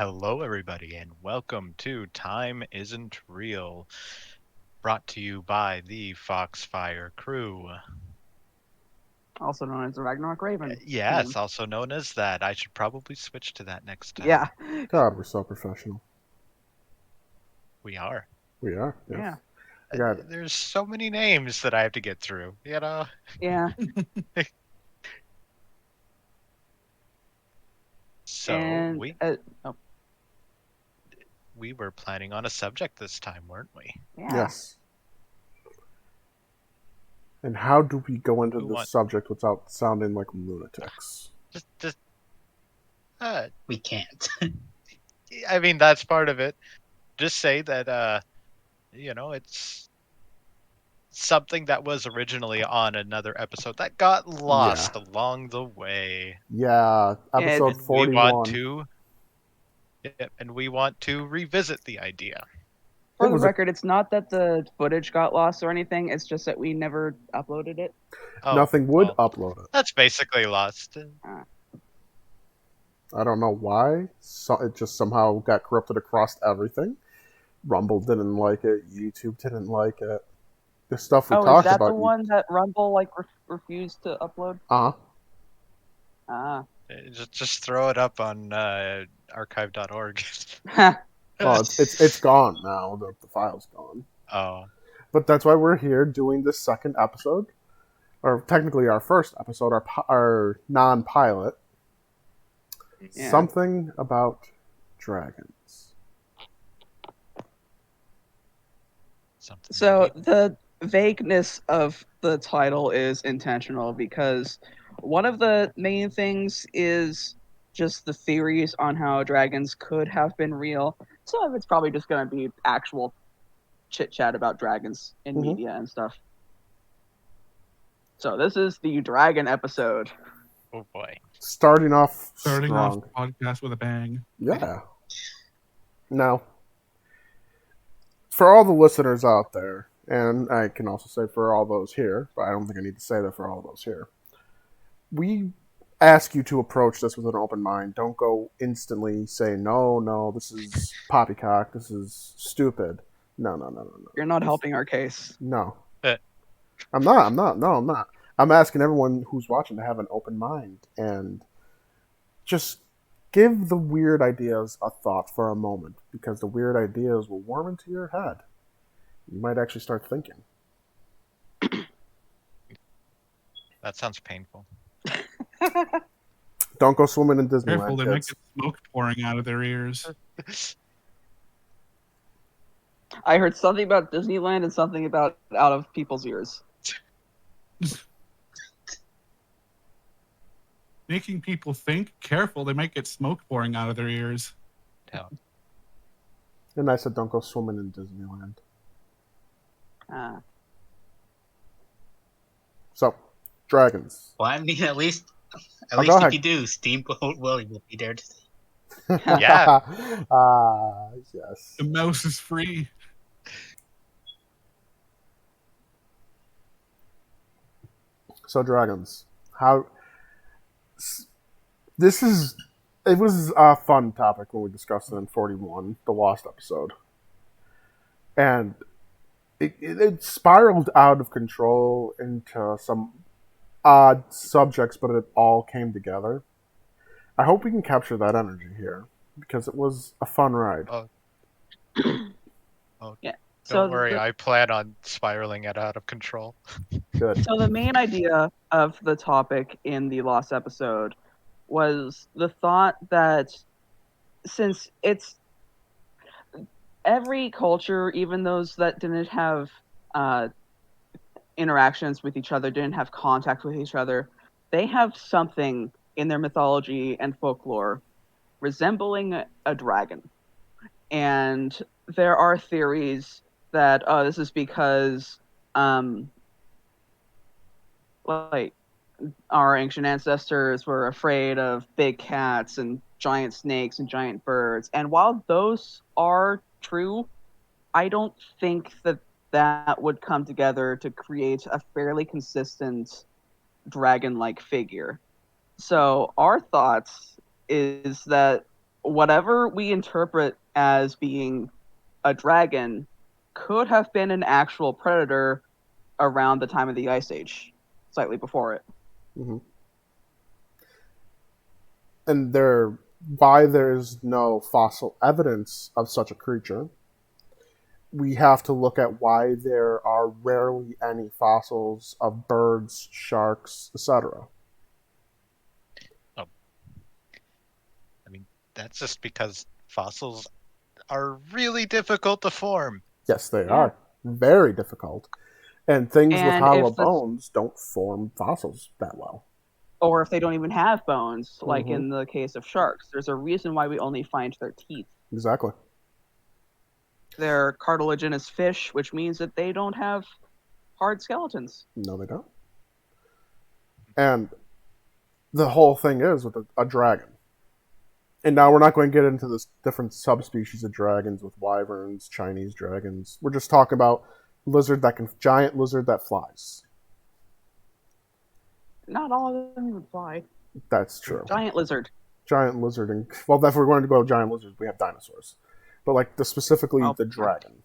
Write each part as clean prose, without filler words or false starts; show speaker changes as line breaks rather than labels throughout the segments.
Hello, everybody, and welcome to Time Isn't Real, brought to you by the Foxfire crew.
Also known as the Ragnarok Raven
Yes,
team.
also known as that. I should probably switch to that next time.
Yeah,
God, we're so professional.
We are.
We are, yes.
yeah,
I got it.
There's so many names that I have to get through, you know?
yeah.
So,
And oh,
we were planning on a subject this time, weren't we?
yeah.
Yes. And how do we go into
Who
this
want
subject without sounding like lunatics?
just uh
We can't.
I mean that's part of it. Just say that it's something that was originally on another episode that got
Yeah.
lost along the way.
Yeah, episode
It's
And we want
41.
to revisit the idea.
for
It
the
was a
record. It's not that the footage got lost or anything. It's just that we never uploaded it.
Oh,
nothing would
well,
upload it.
that's basically lost.
Uh,
I don't know why. So it just somehow got corrupted across everything. Rumble didn't like it. YouTube didn't like it. The stuff we
oh, is
talked
that the
about.
one that Rumble refused to upload?
Uh huh.
Ah,
Just throw it up on archive.org.
Well, it's gone now. The file's gone.
Oh,
But that's why we're here doing this second episode, or technically our first episode, our non-pilot.
Yeah.
Something about dragons.
something.
So
indeed.
the vagueness of the title is intentional because one of the main things is just the theories on how dragons could have been real. Some of it's probably just going to be actual chit chat about dragons in
Mhm.
media and stuff. So this is the dragon episode.
Oh boy.
Starting off
Starting
strong.
off the podcast with a bang.
Yeah. Now, for all the listeners out there, and I can also say for all those here, but I don't think I need to say that for all those here, we ask you to approach this with an open mind. Don't go instantly say, no, this is poppycock, this is stupid. No.
You're not helping our case.
No.
Eh.
I'm not. I'm asking everyone who's watching to have an open mind and just give the weird ideas a thought for a moment because the weird ideas will warm into your head. You might actually start thinking.
That sounds painful.
Don't go swimming in
Careful,
Disneyland,
they might
kids.
get smoke pouring out of their ears.
I heard something about Disneyland and something about out of people's ears.
Making people think. Careful, they might get smoke pouring out of their ears.
Yeah.
And I said, don't go swimming in Disneyland.
Ah.
So, dragons.
Well, I mean, at least
go
if
ahead.
you do, Steamboat Willie will be there to see.
Yeah.
Yes.
The mouse is free.
So, dragons. How. This is. It was a fun topic when we discussed it in 41, the Lost episode. And it spiraled out of control into some odd subjects, but it all came together. I hope we can capture that energy here because it was a fun ride.
Yeah.
Don't worry, I plan on spiraling it out of control.
Good.
So the main idea of the topic in the Lost episode was the thought that since it's every culture, even those that didn't have interactions with each other, didn't have contact with each other, they have something in their mythology and folklore resembling a dragon. And there are theories that this is because like our ancient ancestors were afraid of big cats and giant snakes and giant birds. And while those are true, I don't think that that would come together to create a fairly consistent dragon-like figure. So our thoughts is that whatever we interpret as being a dragon could have been an actual predator around the time of the Ice Age, slightly before it.
Hmm. And why there's no fossil evidence of such a creature, we have to look at why there are rarely any fossils of birds, sharks, etc.
I mean, that's just because fossils are really difficult to form.
Yes, they
Yeah.
are very difficult. And things with
And
hollow bones don't form fossils that well.
or if they don't even have bones, like
Mhm.
in the case of sharks, there's a reason why we only find their teeth.
Exactly.
They're cartilaginous fish, which means that they don't have hard skeletons.
No, they don't. And the whole thing is with a dragon. And now we're not going to get into this different subspecies of dragons with wyverns, Chinese dragons. We're just talking about giant lizard that flies.
Not all of them even fly.
That's true.
Giant lizard.
Giant lizard, and well, if we're going to go giant lizards, we have dinosaurs. But like specifically
Oh,
the dragon.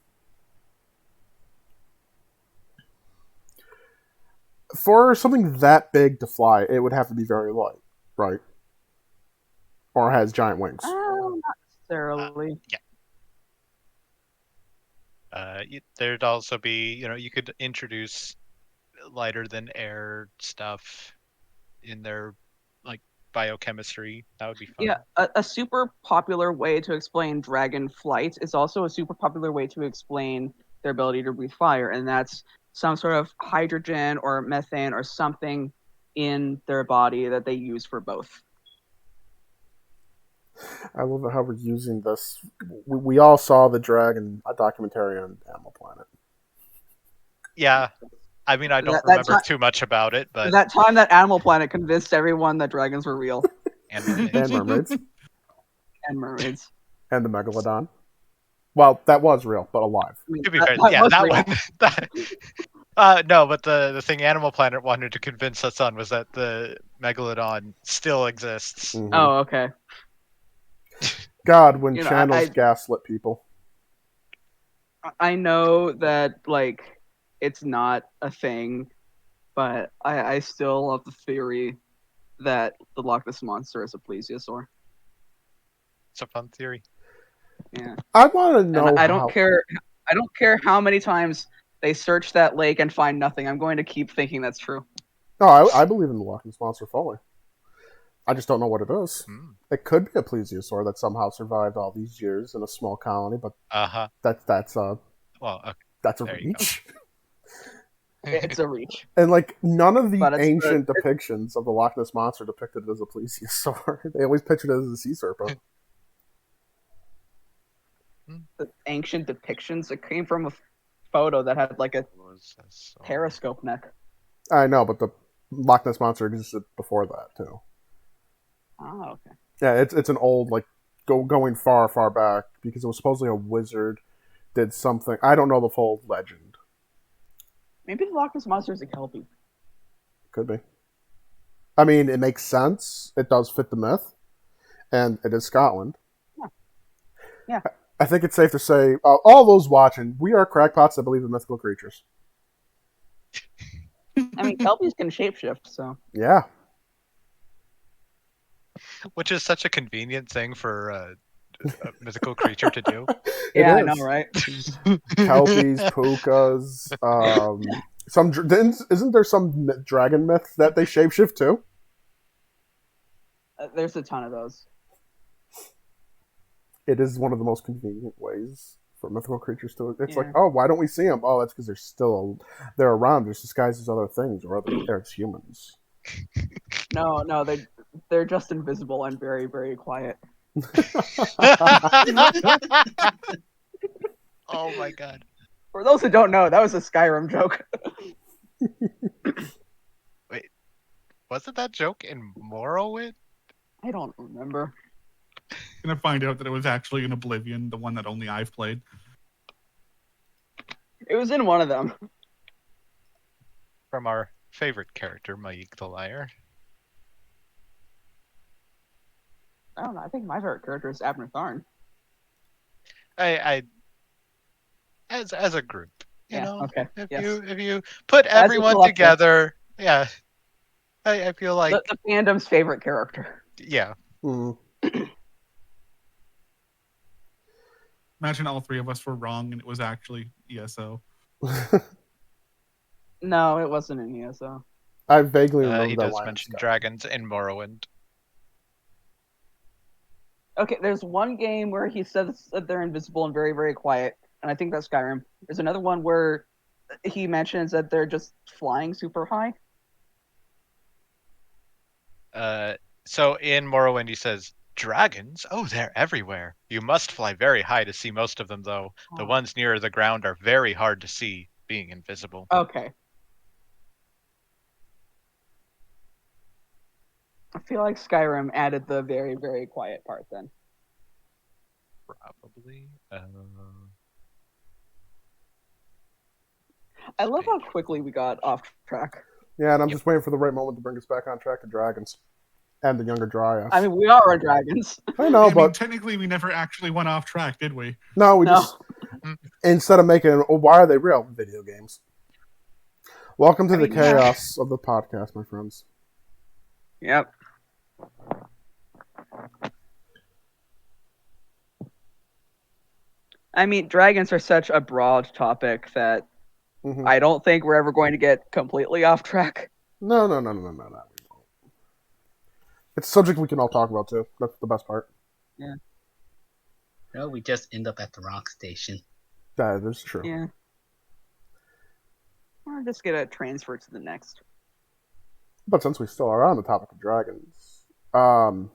For something that big to fly, it would have to be very light, right? Or has giant wings.
Not necessarily.
There'd also be, you could introduce lighter than air stuff in their like biochemistry. That would be fun.
Yeah, a super popular way to explain dragon flight is also a super popular way to explain their ability to breathe fire, and that's some sort of hydrogen or methane or something in their body that they use for both.
I love how we're using this. We all saw the dragon documentary on Animal Planet.
Yeah. I mean, I don't
That
remember too much about it, but
that time that Animal Planet convinced everyone that dragons were real
and mermaids.
And mermaids.
and mermaids.
And the megalodon. Well, that was real, but alive.
I mean,
To be fair, yeah,
was
that
real.
one. No, but the thing Animal Planet wanted to convince us on was that the megalodon still exists.
Mhm.
Oh, okay.
God, when
You know,
channels gaslit people.
I know that like it's not a thing, but I still love the theory that the Loch Ness monster is a plesiosaur.
It's a fun theory.
Yeah,
I want to know.
and I don't care. I don't care how many times they search that lake and find nothing. I'm going to keep thinking that's true.
No, I believe in the Loch Ness monster fully. I just don't know what it is. It could be a plesiosaur that somehow survived all these years in a small colony, but that's a reach.
It's a reach.
And like none of the
But it's
ancient depictions of the Loch Ness monster depicted it as a plesiosaur. They always pictured it as a sea serpent.
The ancient depictions. It came from a photo that had like a periscope neck.
I know, but the Loch Ness monster existed before that too.
Oh, okay.
Yeah, it's an old going far back because it was supposedly a wizard did something. I don't know the full legend.
Maybe the Loch Ness monster is a kelpie.
Could be. I mean, it makes sense. It does fit the myth, and it is Scotland.
Yeah.
I think it's safe to say, all those watching, we are crackpots that believe in mythical creatures.
I mean, kelpies can shapeshift, so.
Yeah.
Which is such a convenient thing for a mythical creature to do.
Yeah, I know, right?
Kelpies, pukas. Isn't there some dragon myth that they shapeshift too?
There's a ton of those.
It is one of the most convenient ways for mythical creatures to. It's like, oh, why don't we see them? Oh, that's because they're around. They're disguised as other things, or they're humans.
No, they're just invisible and very, very quiet.
Oh my god.
For those who don't know, that was a Skyrim joke.
Wait, wasn't that joke in Morrowind?
I don't remember.
Gonna find out that it was actually in Oblivion, the one that only I've played.
It was in one of them.
From our favorite character, Maik the Liar.
I don't know. I think my favorite character is Abner Tharn.
I as a group, you
Yeah.
know,
Okay.
if
Yes.
you put
As a
everyone
collective,
together, yeah, I feel like
the fandom's favorite character.
yeah.
Mm.
Imagine all three of us were wrong and it was actually ESO.
No, it wasn't in ESO.
I vaguely remember
He
that
does
line.
mention dragons in Morrowind.
Okay, there's one game where he says that they're invisible and very, very quiet, and I think that's Skyrim. There's another one where he mentions that they're just flying super high.
So in Morrowind, he says, "Dragons? Oh, they're everywhere. You must fly very high to see most of them, though. The ones nearer the ground are very hard to see, being invisible."
Okay. I feel like Skyrim added the very, very quiet part then.
Probably.
I love how quickly we got off track.
Yeah, and I'm just waiting for the right moment to bring us back on track to dragons and the younger Dryas.
I mean, we are on dragons.
I know,
I mean,
but
technically, we never actually went off track, did we?
no, we
No.
just instead of making it, oh, why are they real video games? Welcome to the chaos of the podcast, my friends.
Yep. I mean, dragons are such a broad topic that I don't think we're ever going to get completely off track.
No. We won't. It's a subject we can all talk about too. That's the best part.
Yeah.
No, we just end up at the rock station.
That is true.
Yeah. I'll just get a transfer to the next.
But since we still are on the topic of dragons, let's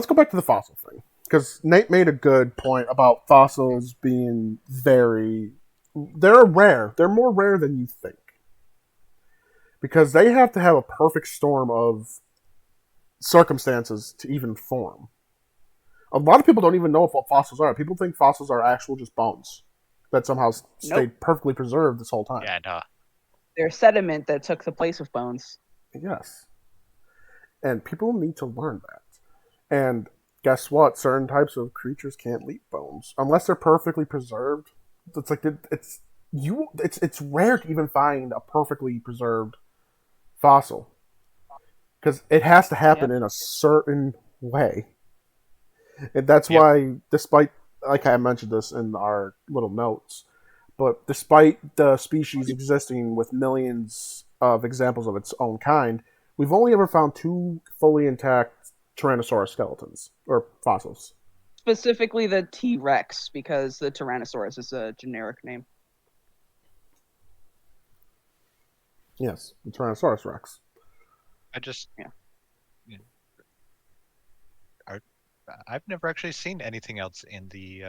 go back to the fossil thing, because Nate made a good point about fossils being they're rare. They're more rare than you think, because they have to have a perfect storm of circumstances to even form. A lot of people don't even know what fossils are. People think fossils are actual just bones that somehow stayed perfectly preserved this whole time.
Yeah, no.
They're sediment that took the place of bones.
Yes. And people need to learn that. And guess what? Certain types of creatures can't leave bones unless they're perfectly preserved. It's like it's rare to even find a perfectly preserved fossil, because it has to happen in a certain way. And that's why, despite, like I mentioned this in our little notes, but despite the species existing with millions of examples of its own kind, we've only ever found 2 fully intact Tyrannosaurus skeletons, or fossils.
Specifically the T-Rex, because the Tyrannosaurus is a generic name.
Yes, the Tyrannosaurus Rex.
I've never actually seen anything else in the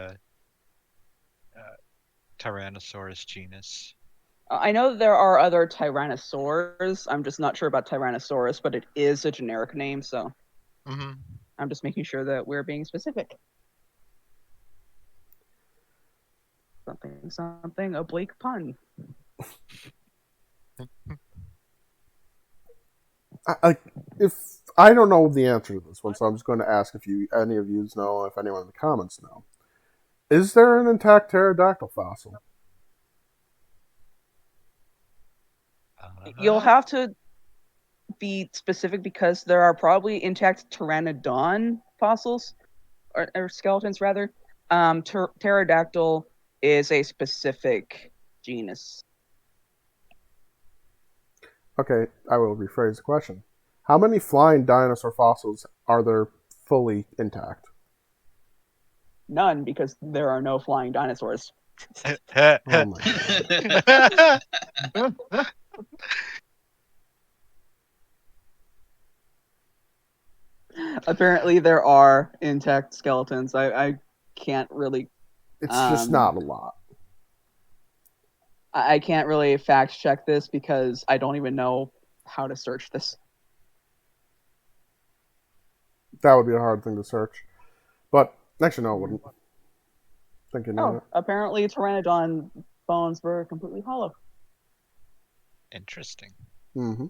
Tyrannosaurus genus.
I know there are other Tyrannosaurs. I'm just not sure about Tyrannosaurus, but it is a generic name, so I'm just making sure that we're being specific. Something, oblique pun.
If I don't know the answer to this one, so I'm just going to ask if any of you know, if anyone in the comments know. Is there an intact pterodactyl fossil?
You'll have to be specific, because there are probably intact pteranodon fossils, or skeletons rather. Pterodactyl is a specific genus.
Okay, I will rephrase the question. How many flying dinosaur fossils are there fully intact?
None, because there are no flying dinosaurs.
Oh my god.
Apparently there are intact skeletons. I can't really...
It's just not a lot.
I can't really fact check this, because I don't even know how to search this.
That would be a hard thing to search. But actually, no, it wouldn't. Thinking of it.
Apparently pteranodon bones were completely hollow.
Interesting.
Mm-hmm.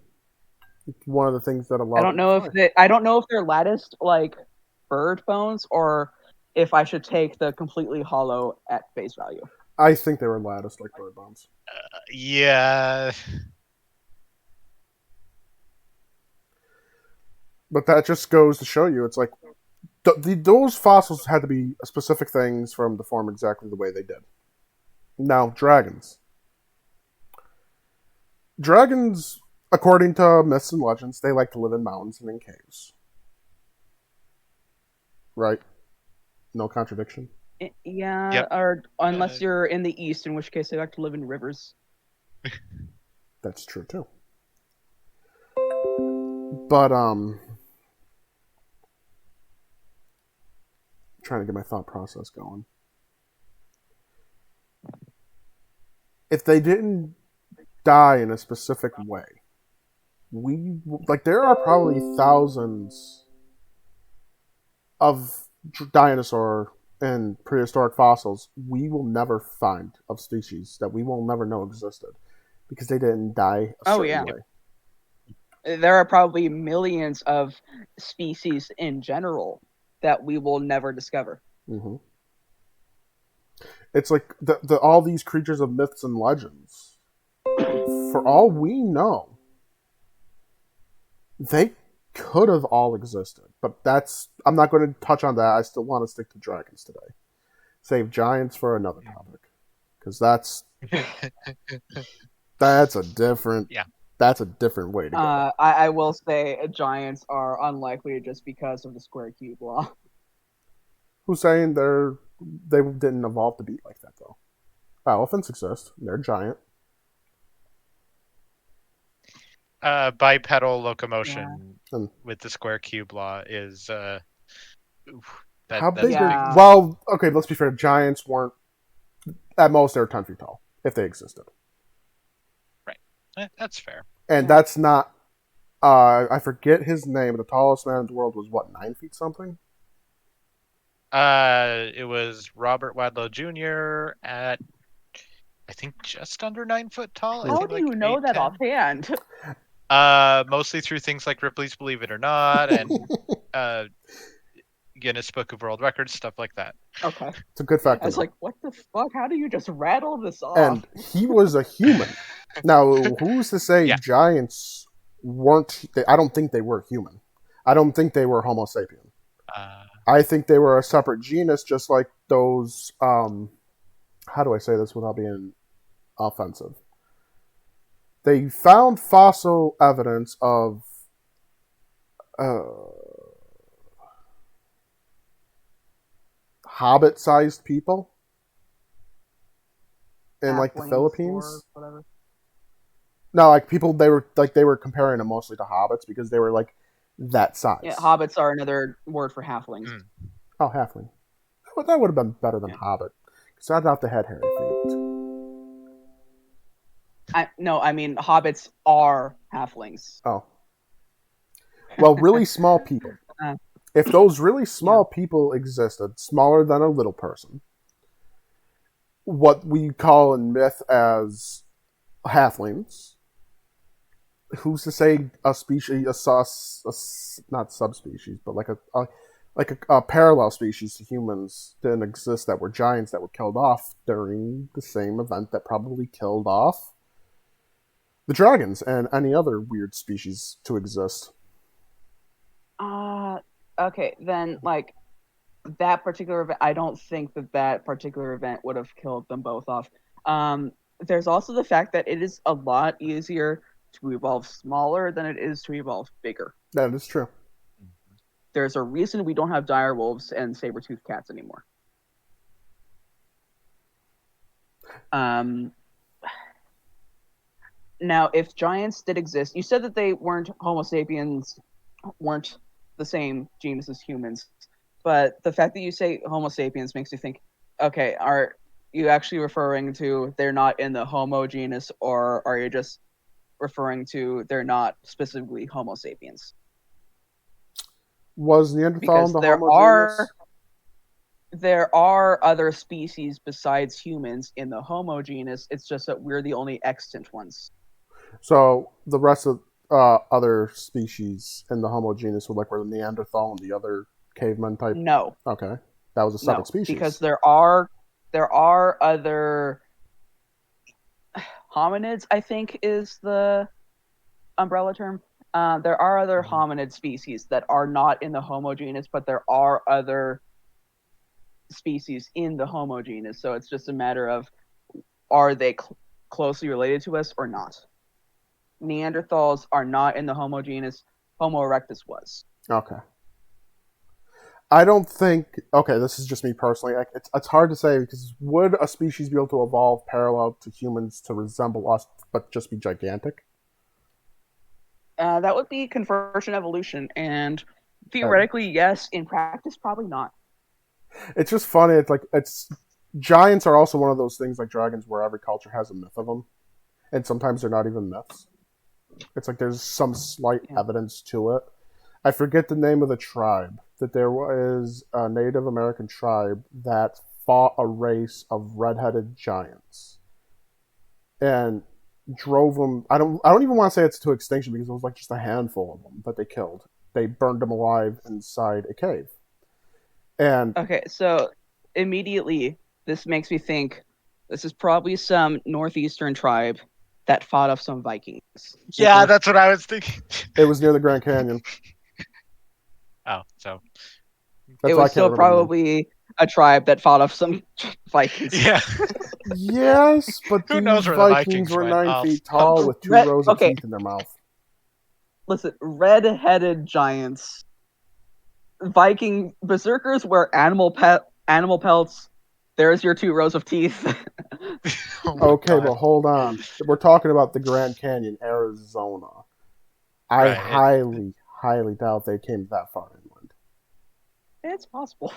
It's one of the things that
I
allowed
don't
them to
know
fly.
I don't know if they're latticed like bird bones or if I should take the completely hollow at face value.
I think they were latticed like bird bones.
Yeah.
But that just goes to show you, it's like those fossils had to be specific things for them to form exactly the way they did. Now, dragons. Dragons, according to myths and legends, they like to live in mountains and in caves. Right? No contradiction.
Yeah,
Yep.
or unless
Uh,
you're in the east, in which case they like to live in rivers.
That's true too. But trying to get my thought process going. If they didn't die in a specific way, we like there are probably thousands of dinosaur and prehistoric fossils we will never find of species that we will never know existed because they didn't die a
Oh,
certain
yeah.
way.
There are probably millions of species in general that we will never discover.
Mm-hmm. It's like all these creatures of myths and legends. For all we know, they could have all existed, but I'm not going to touch on that. I still want to stick to dragons today. Save giants for another topic, because that's a different
Yeah.
that's a different way to go.
I will say giants are unlikely just because of the square cube law.
Who's saying they didn't evolve to be like that though? Elephants exist. They're giant.
Bipedal locomotion
And
with the square cube law is
how
that's
big
a
are?
big.
Well, okay. Let's be fair. Giants weren't. At most, they're 10 feet tall if they existed,
Right. That's fair.
and
Yeah.
that's not. I forget his name. The tallest man in the world was what, 9 feet something?
It was Robert Wadlow Jr. at I think just under 9 foot tall. I
How
think
do
like
you know that
8'10".
offhand?
Mostly through things like Ripley's Believe It or Not and Guinness Book of World Records, stuff like that.
Okay.
It's a good fact
I
to
was
know.
like, what the fuck? How do you just rattle this off?
And he was a human. Now, who's to say
Yeah.
giants weren't? I don't think they were human. I don't think they were Homo sapien. I think they were a separate genus, just like those. How do I say this without being offensive? They found fossil evidence of hobbit-sized people in like the
Halflings
Philippines.
or whatever.
No, like people they were comparing them mostly to hobbits because they were like that size.
Yeah, hobbits are another word for halflings.
Mm.
Oh, halfling. Well, that would have been better than
Yeah.
hobbit. Because I doubt they had hairy feet.
I mean hobbits are halflings.
Oh. Well, really small people.
Uh,
If those really small people existed, smaller than a little person, what we call in myth as halflings, who's to say a species, not subspecies, but like a parallel species to humans didn't exist that were giants that were killed off during the same event that probably killed off the dragons and any other weird species to exist.
Okay, then like that particular event, I don't think that particular event would have killed them both off. There's also the fact that it is a lot easier to evolve smaller than it is to evolve bigger.
That is true.
There's a reason we don't have dire wolves and saber-toothed cats anymore. Now, if giants did exist, you said that they weren't Homo sapiens, weren't the same genus as humans, but the fact that you say Homo sapiens makes me think, okay, are you actually referring to they're not in the Homo genus, or are you just referring to they're not specifically Homo sapiens?
Was Neanderthal in
Because
the Homo genus?
there are other species besides humans in the Homo genus. It's just that we're the only extant ones.
So the rest of other species in the Homo genus, like were the Neanderthal and the other caveman type?
No,
Okay, that was a
no,
separate species.
because there are other hominids, I think is the umbrella term. There are other hominid species that are not in the Homo genus, but there are other species in the Homo genus. So it's just a matter of, are they closely related to us or not? Neanderthals are not in the Homo genus. Homo erectus was.
Okay. I don't think. Okay, this is just me personally. It's hard to say because would a species be able to evolve parallel to humans to resemble us, but just be gigantic?
That would be conversion evolution, and theoretically, yes. In practice, probably not.
It's just funny. It's giants are also one of those things like dragons, where every culture has a myth of them, and sometimes they're not even myths. It's like there's some slight evidence to it. I forget the name of the tribe. That there was a Native American tribe that fought a race of red-headed giants and drove them. I don't even want to say it's to extinction because it was like just a handful of them that they killed. They burned them alive inside a cave. And
okay, so immediately this makes me think this is probably some northeastern tribe that fought off some Vikings.
Yeah, that's what I was thinking.
It was near the Grand Canyon.
Oh, so
That's
it
why I
was
can't
still
remember the name.
probably a tribe that fought off some Vikings.
yeah.
Yes, but
Who
these
knows where the
Vikings
Vikings
were
went
9
off?
feet tall with 2 rows of teeth in their mouth.
Listen, red-headed giants. Viking berserkers wear animal pelts. There's your 2 rows of teeth.
Oh my
Okay,
God.
but hold on. We're talking about the Grand Canyon, Arizona. I
Right.
highly doubt they came that far inland.
It's possible.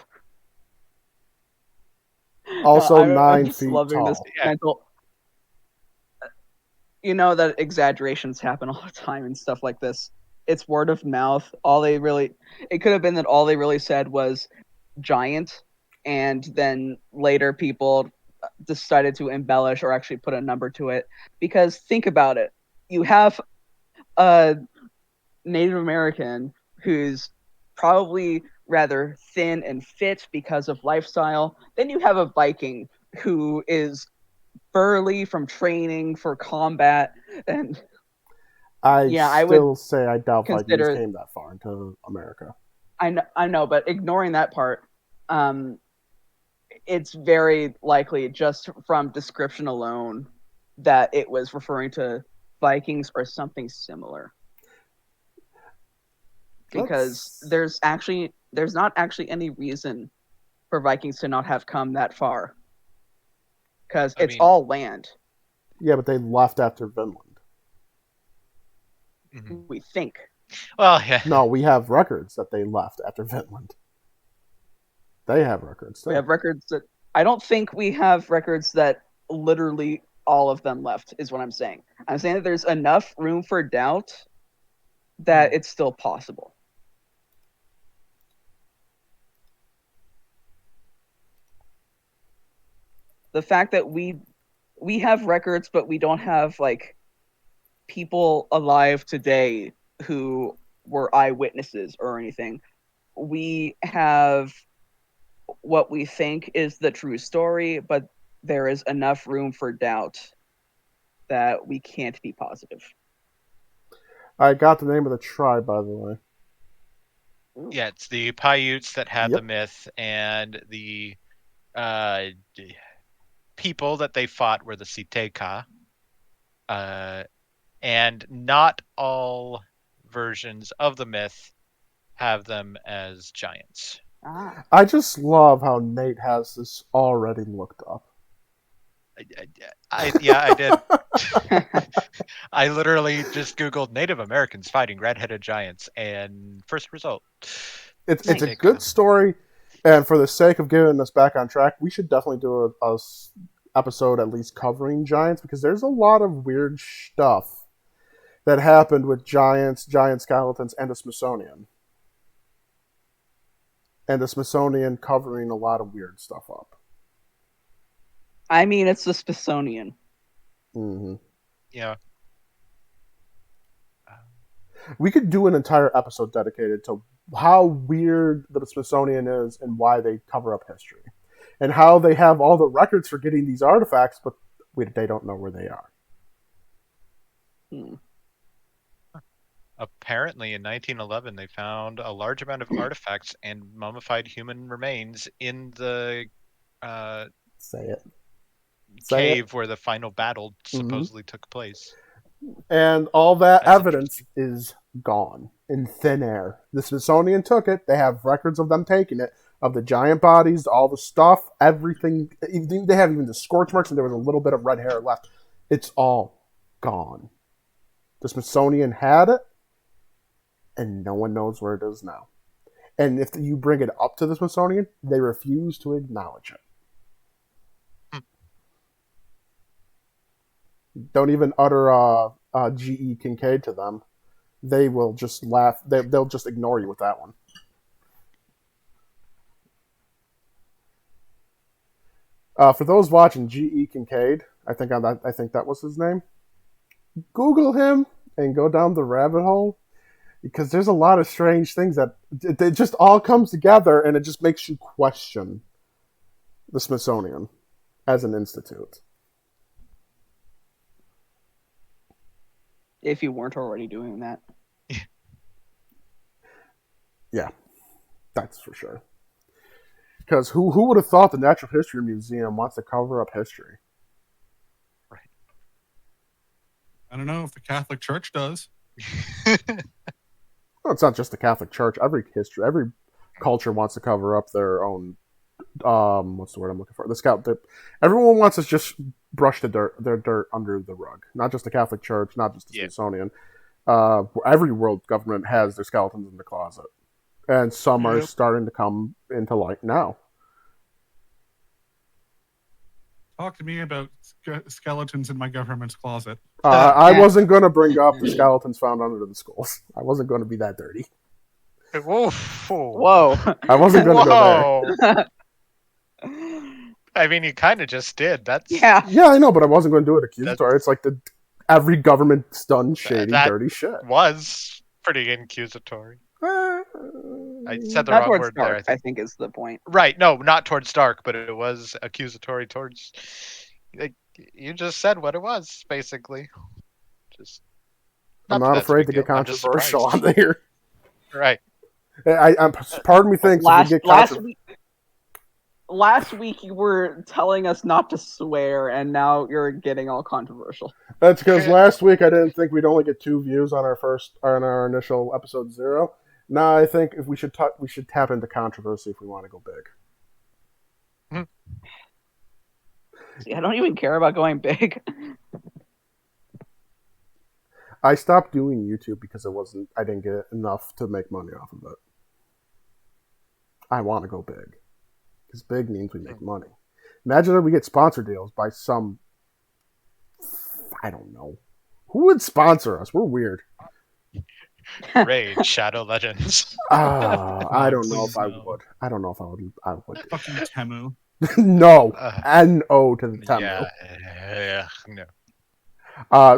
Also,
I'm
9
just
feet
loving this
tall.
Yeah.
mental. You know that exaggerations happen all the time and stuff like this. It's word of mouth. It could have been that all they really said was giant, and then later people decided to embellish or actually put a number to it. Because think about it. You have a Native American who's probably rather thin and fit because of lifestyle. Then you have a Viking who is burly from training for combat, and
I
I would
still say I doubt Vikings
consider.
came that far into America.
I know, but ignoring that part, um, it's very likely just from description alone that it was referring to Vikings or something similar. Because there's not actually any reason for Vikings to not have come that far. Because it's all land.
Yeah, but they left after Vinland.
We think.
Well, yeah.
No, we have records that they left after Vinland. They have records too.
We have records that I don't think we have records that literally all of them left, is what I'm saying. I'm saying that there's enough room for doubt that it's still possible. The fact that we have records, but we don't have like people alive today who were eyewitnesses or anything. We have what we think is the true story, but there is enough room for doubt that we can't be positive.
I got the name of the tribe, by the way.
Yeah, it's the Paiutes that had the myth, and the people that they fought were the Siteka. And not all versions of the myth have them as giants.
I just love how Nate has this already looked up.
I did. I literally just Googled Native Americans fighting red-headed giants, and first result.
It's a good story, and for the sake of getting us back on track, we should definitely do a episode at least covering giants, because there's a lot of weird stuff that happened with giants, giant skeletons, and the Smithsonian. And the Smithsonian covering a lot of weird stuff up.
I mean, it's the Smithsonian.
Mm-hmm.
Yeah.
We could do an entire episode dedicated to how weird the Smithsonian is and why they cover up history, and how they have all the records for getting these artifacts, but they don't know where they are.
Apparently, in 1911, they found a large amount of artifacts and mummified human remains in the
Say it.
cave where the final battle supposedly took place.
And all that
That's
evidence is gone in thin air. The Smithsonian took it. They have records of them taking it, of the giant bodies, all the stuff, everything. They have even the scorch marks, and there was a little bit of red hair left. It's all gone. The Smithsonian had it, and no one knows where it is now. And if you bring it up to the Smithsonian, they refuse to acknowledge it. Don't even utter G.E. Kincaid to them. They will just laugh. They'll just ignore you with that one. For those watching, G.E. Kincaid, I think that was his name. Google him and go down the rabbit hole, because there's a lot of strange things that it just all comes together, and it just makes you question the Smithsonian as an institute.
If you weren't already doing that.
Yeah, that's for sure. Because who would have thought the Natural History Museum wants to cover up history?
Right.
I don't know if the Catholic Church does.
Well, it's not just the Catholic Church. Every culture wants to cover up their own. What's the word I'm looking for? Everyone wants to just brush their dirt under the rug. Not just the Catholic Church, not just the Smithsonian. Every world government has their skeletons in the closet, and some are starting to come into light now.
Talk to me about skeletons in my government's closet.
I wasn't going to bring up the skeletons found under the schools. I wasn't going to be that dirty.
Whoa.
I wasn't going to go there.
I mean, you kind of just did. That's
Yeah,
I know, but I wasn't going to do it accusatory. It's like every government's done shady, dirty shit.
Was pretty accusatory. I said the
not
wrong
towards
word
Stark,
there.
I think is the point.
Right? No, not towards Stark, but it was accusatory towards. Like, you just said what it was, basically. Just.
I'm not afraid to get controversial on there.
Right.
Part of me thinks if we get
last week you were telling us not to swear, and now you're getting all controversial.
That's because last week I didn't think we'd only get 2 views on our initial episode 0. Now I think if we should tap into controversy if we want to go big.
See, I don't even care about going big.
I stopped doing YouTube because I didn't get enough to make money off of it. I want to go big. Because big means we make money. Imagine if we get sponsor deals by some... I don't know. Who would sponsor us? We're weird.
Raid Shadow Legends.
I don't know if I would. I don't know if I would.
Fucking Temu.
No. N-O to the Temu.
Yeah, no.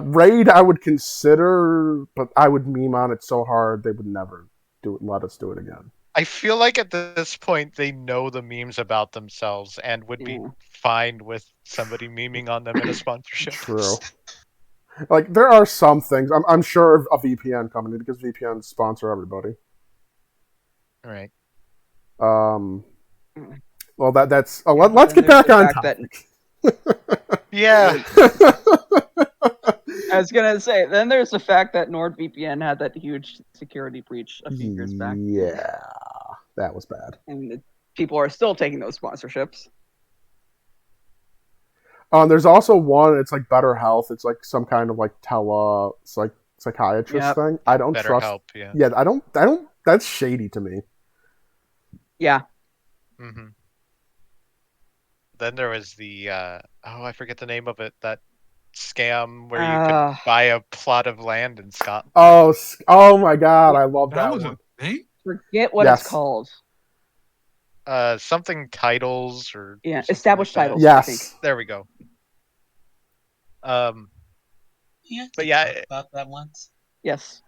Raid I would consider, but I would meme on it so hard they would never let us do it again.
I feel like at this point they know the memes about themselves and would be fine with somebody memeing on them in a sponsorship.
True. Like, there are some things. I'm sure of a VPN company, because VPNs sponsor everybody.
Right.
Well, that's... let's get back on topic.
Yeah.
I was gonna say, then there's the fact that NordVPN had that huge security breach a few years back.
Yeah, that was bad.
And people are still taking those sponsorships.
There's also one. It's like Better Health. It's like some kind of like psychiatrist thing. I don't
Better
trust.
Help, yeah.
Yeah, I don't. That's shady to me.
Yeah.
Mm-hmm. Then there was the I forget the name of it. That scam where you could buy a plot of land in Scotland.
Oh my God, I love that
was
one.
a thing?
Forget what it's called.
Something titles or
established
like
titles.
Yes,
I think.
There we go.
Yeah,
but yeah,
about that once.
Yes.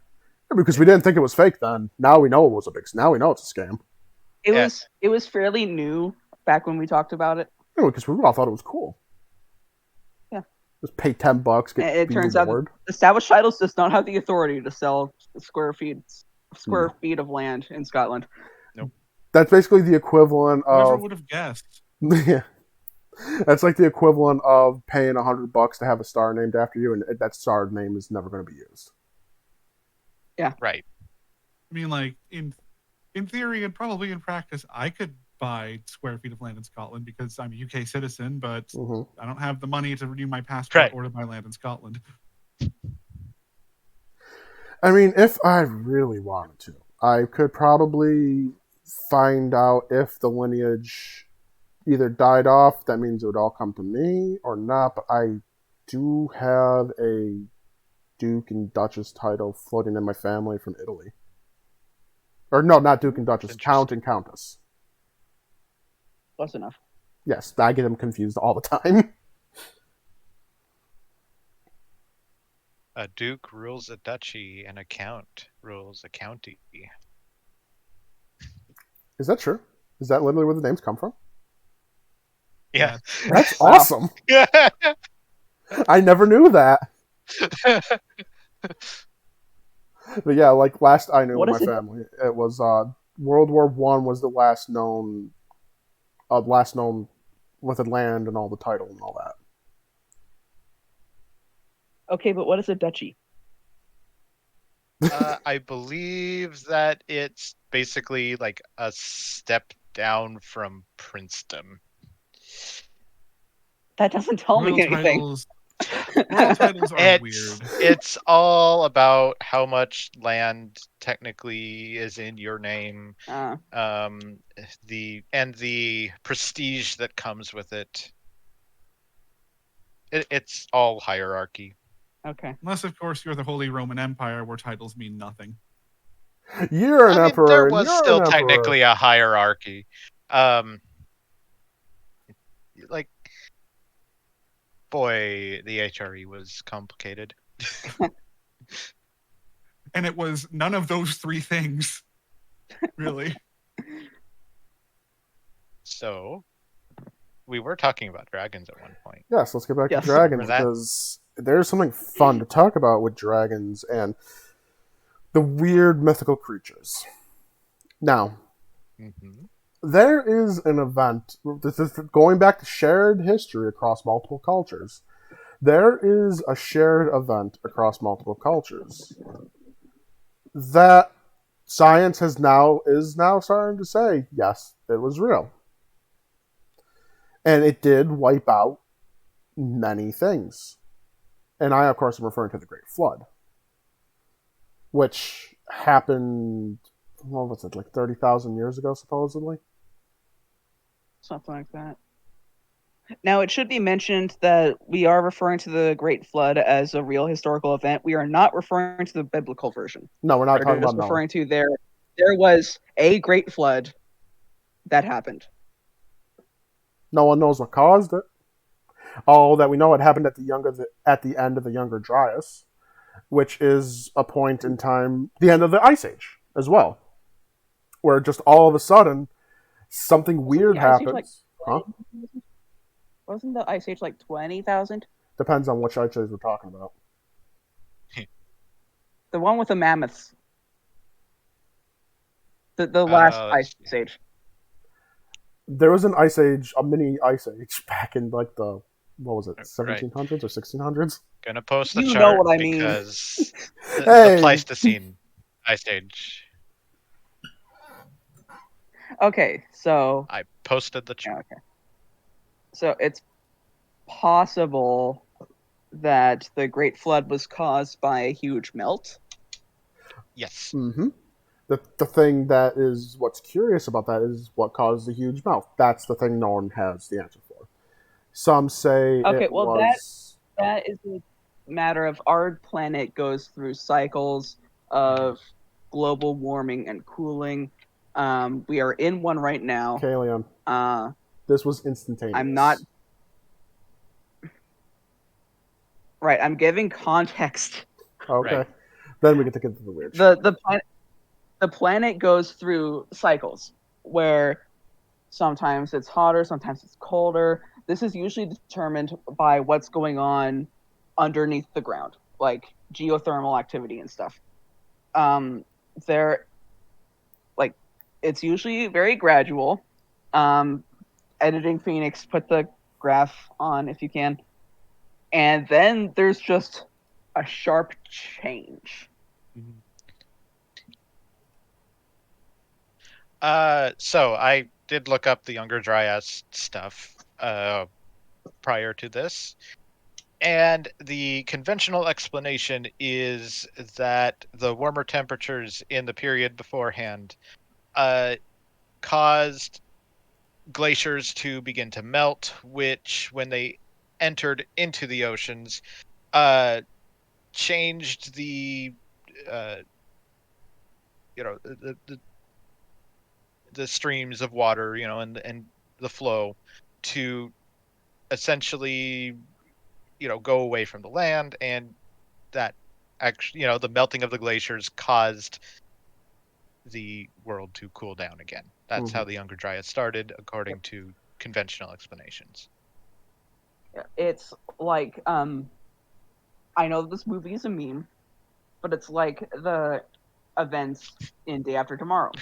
Because we didn't think it was fake then. Now we know it was a big. Now we know it's a scam.
Yeah.
It was fairly new back when we talked about it.
Anyway, because we all thought it was cool.
Yeah.
Just pay $10,
And it
be
turns out
reward.
that established titles does not have the authority to sell square feet of land in Scotland.
That's basically the equivalent
Whoever
of
would have guessed?
yeah. That's like the equivalent of paying $100 to have a star named after you, and that star name is never going to be used.
Right.
I mean, like in theory and probably in practice, I could buy square feet of land in Scotland because I'm a UK citizen, but
Mhm.
I don't have the money to renew my passport
Right.
or to buy land in Scotland.
I mean, if I really wanted to, I could probably find out if the lineage either died off. That means it would all come to me, or not. But I do have a Duke and Duchess title floating in my family from Italy. Or no, not Duke and Duchess, Count and Countess.
Close enough.
Yes, I get them confused all the time.
A duke rules a duchy, and a count rules a county.
Is that true? Is that literally where the names come from?
Yeah.
That's
Wow.
awesome. I never knew that. But yeah, like last I knew
What
in my
is it?
family, it was World War One was the last known with the land and all the title and all that.
Okay, but what is a duchy?
I believe that it's basically like a step down from princedom.
That doesn't tell me anything.
Royal titles are weird.
It's all about how much land technically is in your name, the prestige that comes with it. It's all hierarchy.
Okay.
Unless, of course, you're the Holy Roman Empire, where titles mean nothing.
You're an emperor.
There was
and you're
still
an emperor.
technically a hierarchy. Like, boy, the HRE was complicated.
And it was none of those three things, really.
So, we were talking about dragons at one point.
Yes, let's get back to
Yes.
dragons,
Remember that?
because there's something fun to talk about with dragons and the weird mythical creatures. Now,
Mm-hmm.
there is an event, this is going back to shared history across multiple cultures. There is a shared event across multiple cultures that science is now starting to say, yes, it was real. And it did wipe out many things. And I, of course, am referring to the Great Flood, which happened, what was it, like 30,000 years ago, supposedly?
Something like that. Now, it should be mentioned that we are referring to the Great Flood as a real historical event. We are not referring to the biblical version.
No, we're not
We're
talking
just
about
referring to there was a Great Flood that happened.
No one knows what caused it. All that we know, it happened at the end of the Younger Dryas, which is a point in time, the end of the Ice Age as well, where just all of a sudden something weird
the Ice Age,
happens. Huh?
Wasn't the Ice Age like 20,000?
Depends on which Ice Age we're talking about.
The one with the mammoths. The last Ice Age.
There was an Ice Age, a mini Ice Age, back in like the, what was it, 1700s or 1600s?
Gonna post the
You
chart
know what I mean.
because the
Hey.
Pleistocene Ice Age.
Okay, so
I posted the chart.
okay. So it's possible that the Great Flood was caused by a huge melt.
Yes.
Mm-hmm. The thing that is what's curious about that is what caused the huge melt. That's the thing no one has the answer for. Some say
Okay,
it
well,
was...
that is a matter of our planet goes through cycles of global warming and cooling. We are in one right now.
Kalian. This was instantaneous.
I'm not... Right, I'm giving context.
Okay.
Right.
Then we get to get to the weird shit.
The planet goes through cycles where sometimes it's hotter, sometimes it's colder. This is usually determined by what's going on underneath the ground, like geothermal activity and stuff. There, like, it's usually very gradual. Editing Phoenix, put the graph on if you can, and then there's just a sharp change.
So I did look up the Younger Dryas stuff prior to this, and the conventional explanation is that the warmer temperatures in the period beforehand caused glaciers to begin to melt, which, when they entered into the oceans, changed the you know the streams of water, and the flow to essentially go away from the land, and that actually the melting of the glaciers caused the world to cool down again. That's how the Younger Dryas started, according to conventional explanations.
It's like I know this movie is a meme, but it's like the events in Day After Tomorrow,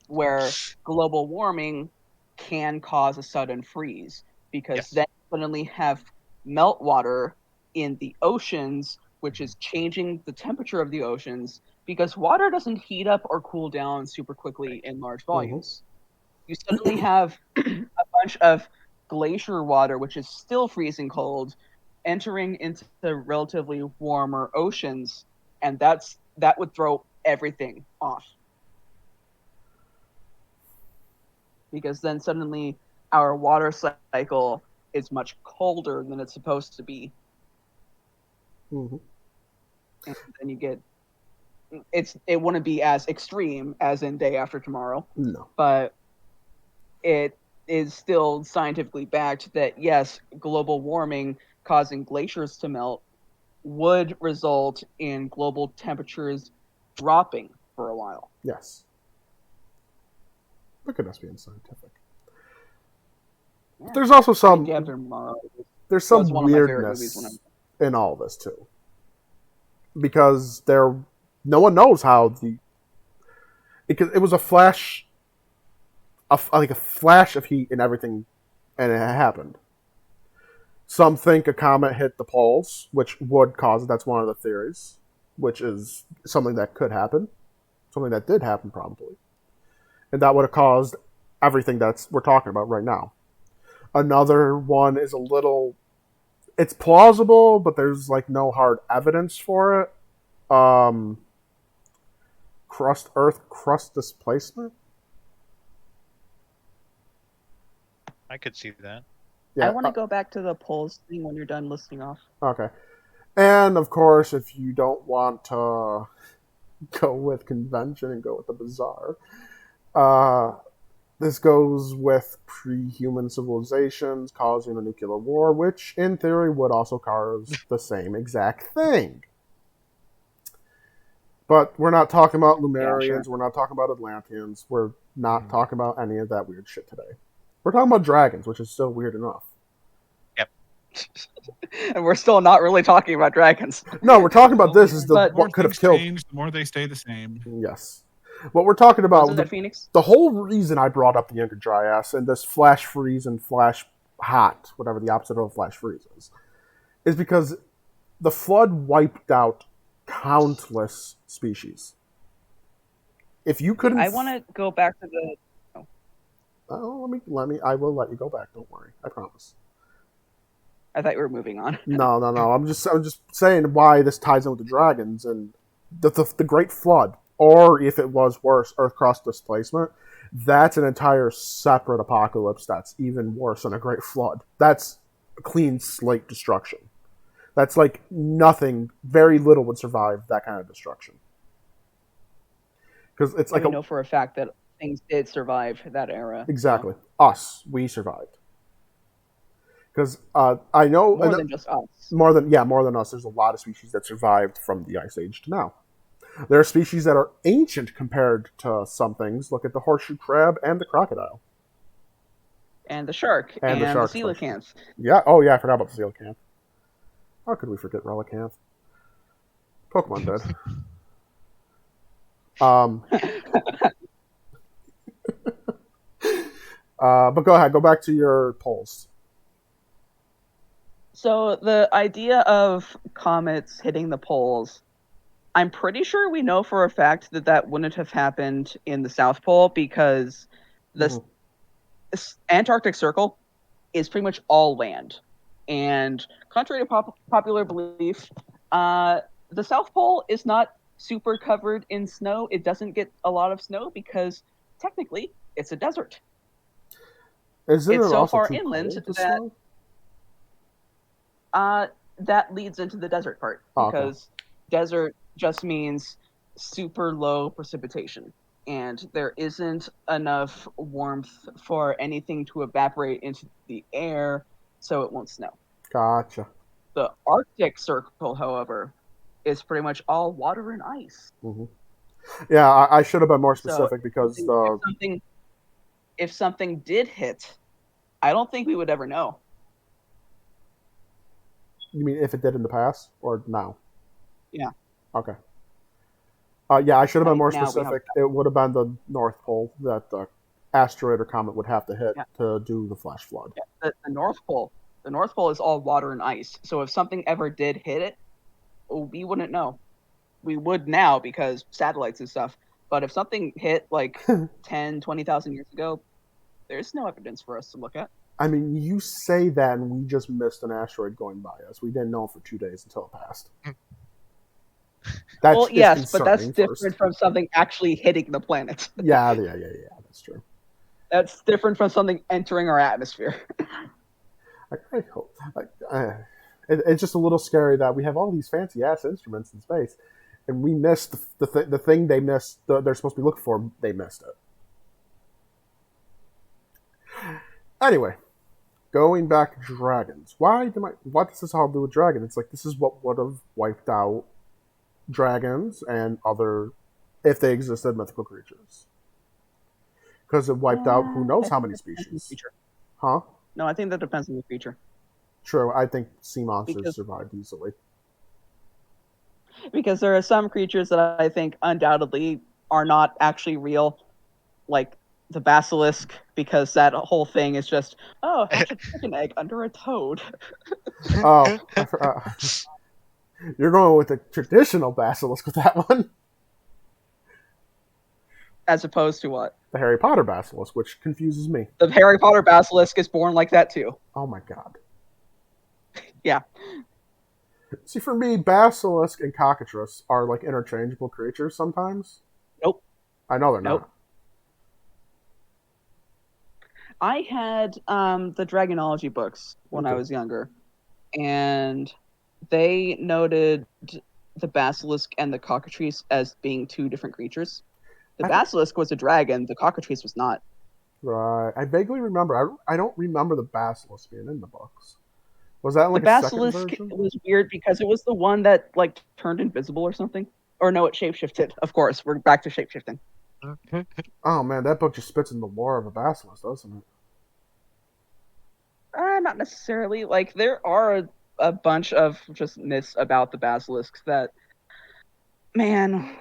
where global warming can cause a sudden freeze, because
Yes.
then you suddenly have meltwater in the oceans, which is changing the temperature of the oceans, because water doesn't heat up or cool down super quickly in large volumes. You suddenly have a bunch of glacier water, which is still freezing cold, entering into the relatively warmer oceans, and that would throw everything off. Because then suddenly our water cycle is much colder than it's supposed to be. And then you get it wouldn't be as extreme as in Day After Tomorrow.
No.
But it is still scientifically backed that yes, global warming causing glaciers to melt would result in global temperatures dropping for a while.
Yes. Look at us being scientific.
Yeah.
There's also some
Day After Tomorrow
there's some
was one of my favorite movies
weirdness in all this too, because no one knows how because it was a flash, like a flash of heat and everything, and it happened. Some think a comet hit the poles, which would cause it. That's one of the theories, which is something that could happen, something that did happen probably, and that would have caused everything we're talking about right now. Another one is it's plausible, but there's like no hard evidence for it. Earth crust displacement.
I could see that.
Yeah, I want to go back to the polls thing when you're done listing off.
Okay. And of course, if you don't want to go with convention and go with the bizarre, this goes with pre-human civilizations causing a nuclear war, which in theory would also cause the same exact thing. But we're not talking about Lumerians,
Yeah, sure.
We're not talking about Atlanteans, we're not talking about any of that weird shit today. We're talking about dragons, which is still weird enough.
Yep.
And we're still not really talking about dragons.
No, we're talking about this is
what
could have killed.
Change, the more they stay the same.
Yes. What we're talking about,
Phoenix?
The whole reason I brought up the Younger Dryas and this flash freeze and flash hot, whatever the opposite of a flash freeze is because the flood wiped out countless species. If you couldn't,
I want to go back to the.
Oh, let me. I will let you go back. Don't worry. I promise.
I thought you were moving on.
No. I'm just saying why this ties in with the dragons and the Great Flood, or if it was worse, Earth crust displacement. That's an entire separate apocalypse. That's even worse than a Great Flood. That's a clean slate destruction. That's like nothing. Very little would survive that kind of destruction. Because it's like
we know for a fact that things did survive that era.
Exactly. So. We survived. Because I know
more than just us.
More than us. There's a lot of species that survived from the Ice Age to now. There are species that are ancient compared to some things. Look at the horseshoe crab and the crocodile.
And the shark
And the
and the
shark especially.
coelacanth.
Yeah. Oh, yeah. I forgot about the coelacanth. How could we forget Relicanth? Pokemon did. But go ahead. Go back to your polls.
So the idea of comets hitting the poles, I'm pretty sure we know for a fact that that wouldn't have happened in the South Pole because the Antarctic Circle is pretty much all land. And contrary to popular belief, the South Pole is not super covered in snow. It doesn't get a lot of snow because technically it's a desert.
Isn't
It's
it
so
also
far
too
inland
cold to
that
snow?
that leads into the desert part because desert just means super low precipitation, and there isn't enough warmth for anything to evaporate into the air, so it won't snow.
Gotcha.
The Arctic Circle, however, is pretty much all water and ice.
Mm-hmm. Yeah, I should have been more
So
specific because the.
If something did hit, I don't think we would ever know.
You mean if it did in the past or now?
Yeah.
Okay. Yeah, I should have been more
Now
specific. It would have been the North Pole that the asteroid or comet would have to hit to do the flash flood.
Yeah, the North Pole. The North Pole is all water and ice. So if something ever did hit it, we wouldn't know. We would now because satellites and stuff. But if something hit like 10, 20,000 years ago, there's no evidence for us to look at.
I mean, you say that, and we just missed an asteroid going by us. We didn't know for 2 days until it passed.
Well, yes, but that's different from something actually hitting the planet.
Yeah, that's true.
That's different from something entering our atmosphere.
I hope. It's just a little scary that we have all these fancy ass instruments in space, and we missed the thing they missed. They're supposed to be looking for. They missed it. Anyway, going back to dragons. What does this all do with dragons? It's like this is what would have wiped out dragons and other, if they existed, mythical creatures. Because it wiped out who knows how many species. Huh?
No, I think that depends on the creature.
True, I think sea monsters survived easily.
Because there are some creatures that I think undoubtedly are not actually real, like the basilisk, because that whole thing is just, hatch a chicken egg under a toad.
Oh, you're going with the traditional basilisk with that one.
As opposed to what?
The Harry Potter basilisk, which confuses me.
The Harry Potter basilisk is born like that too.
Oh my god.
Yeah.
See, for me, basilisk and cockatrice are like interchangeable creatures sometimes.
Nope.
I know they're not.
I had the Dragonology books when I was younger, and they noted the basilisk and the cockatrice as being two different creatures. The basilisk was a dragon, the cockatrice was not.
Right. I vaguely remember. I don't remember the basilisk being in the books. Was that like
the basilisk was weird because it was the one that like turned invisible or something. Or no, it shapeshifted. Of course, we're back to shapeshifting.
Oh man, that book just spits in the lore of a basilisk, doesn't it?
Not necessarily. Like there are a bunch of just myths about the basilisks that, man,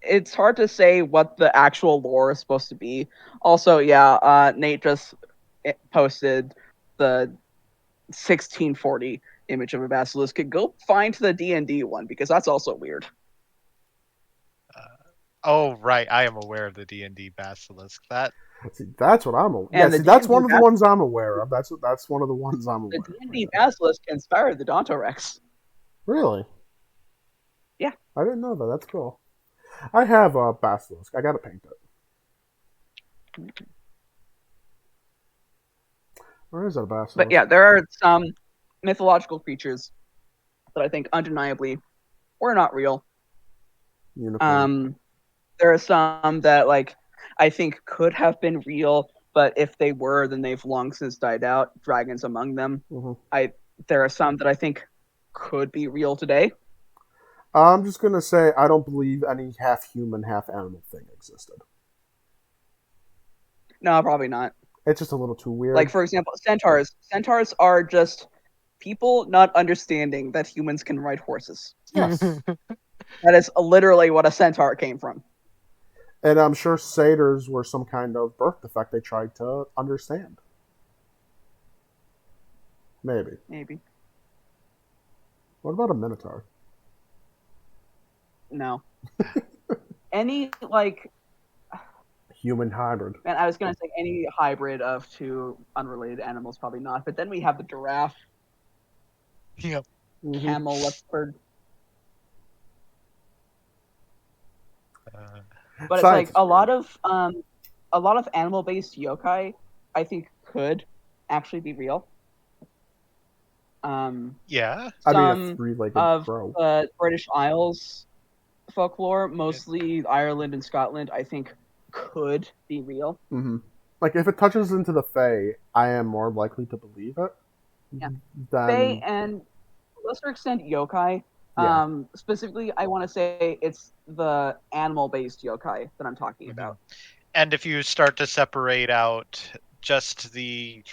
it's hard to say what the actual lore is supposed to be. Also, Nate just posted the 1640 image of a basilisk. Go find the D&D one because that's also weird.
Oh right, I am aware of the D&D basilisk.
That's what I'm aware. Yeah, that's one of the ones I'm aware of. That's one of the ones I'm aware of.
The D&D basilisk inspired the Dontorex.
Really?
Yeah.
I didn't know that. That's cool. I have a basilisk. I gotta paint it. Where is that basilisk?
But yeah, there are some mythological creatures that I think undeniably were not real.
Unicorn.
There are some that I think could have been real, but if they were, then they've long since died out. Dragons among them.
Mm-hmm.
There are some that I think could be real today.
I'm just gonna say I don't believe any half human, half animal thing existed.
No, probably not.
It's just a little too weird.
Like, for example, centaurs. Centaurs are just people not understanding that humans can ride horses.
Yes.
That is literally what a centaur came from.
And I'm sure satyrs were some kind of birth defect they tried to understand. Maybe.
Maybe.
What about a minotaur?
No. Any, like,
Human hybrid.
man, I was going to say any hybrid of two unrelated animals, probably not. But then we have the giraffe,
Yep.
camel, leopard. But it's
Science
like
is
a lot of animal-based yokai, I think, could actually be real.
Yeah.
I mean, a
Some
three-legged
of
crow.
the British Isles folklore, mostly Ireland and Scotland, I think could be real.
Mm-hmm. Like, if it touches into the Fae, I am more likely to believe it.
Yeah.
Than,
Fae and, to a lesser extent, yokai.
Yeah.
Specifically, I want to say it's the animal-based yokai that I'm talking about.
And if you start to separate out just the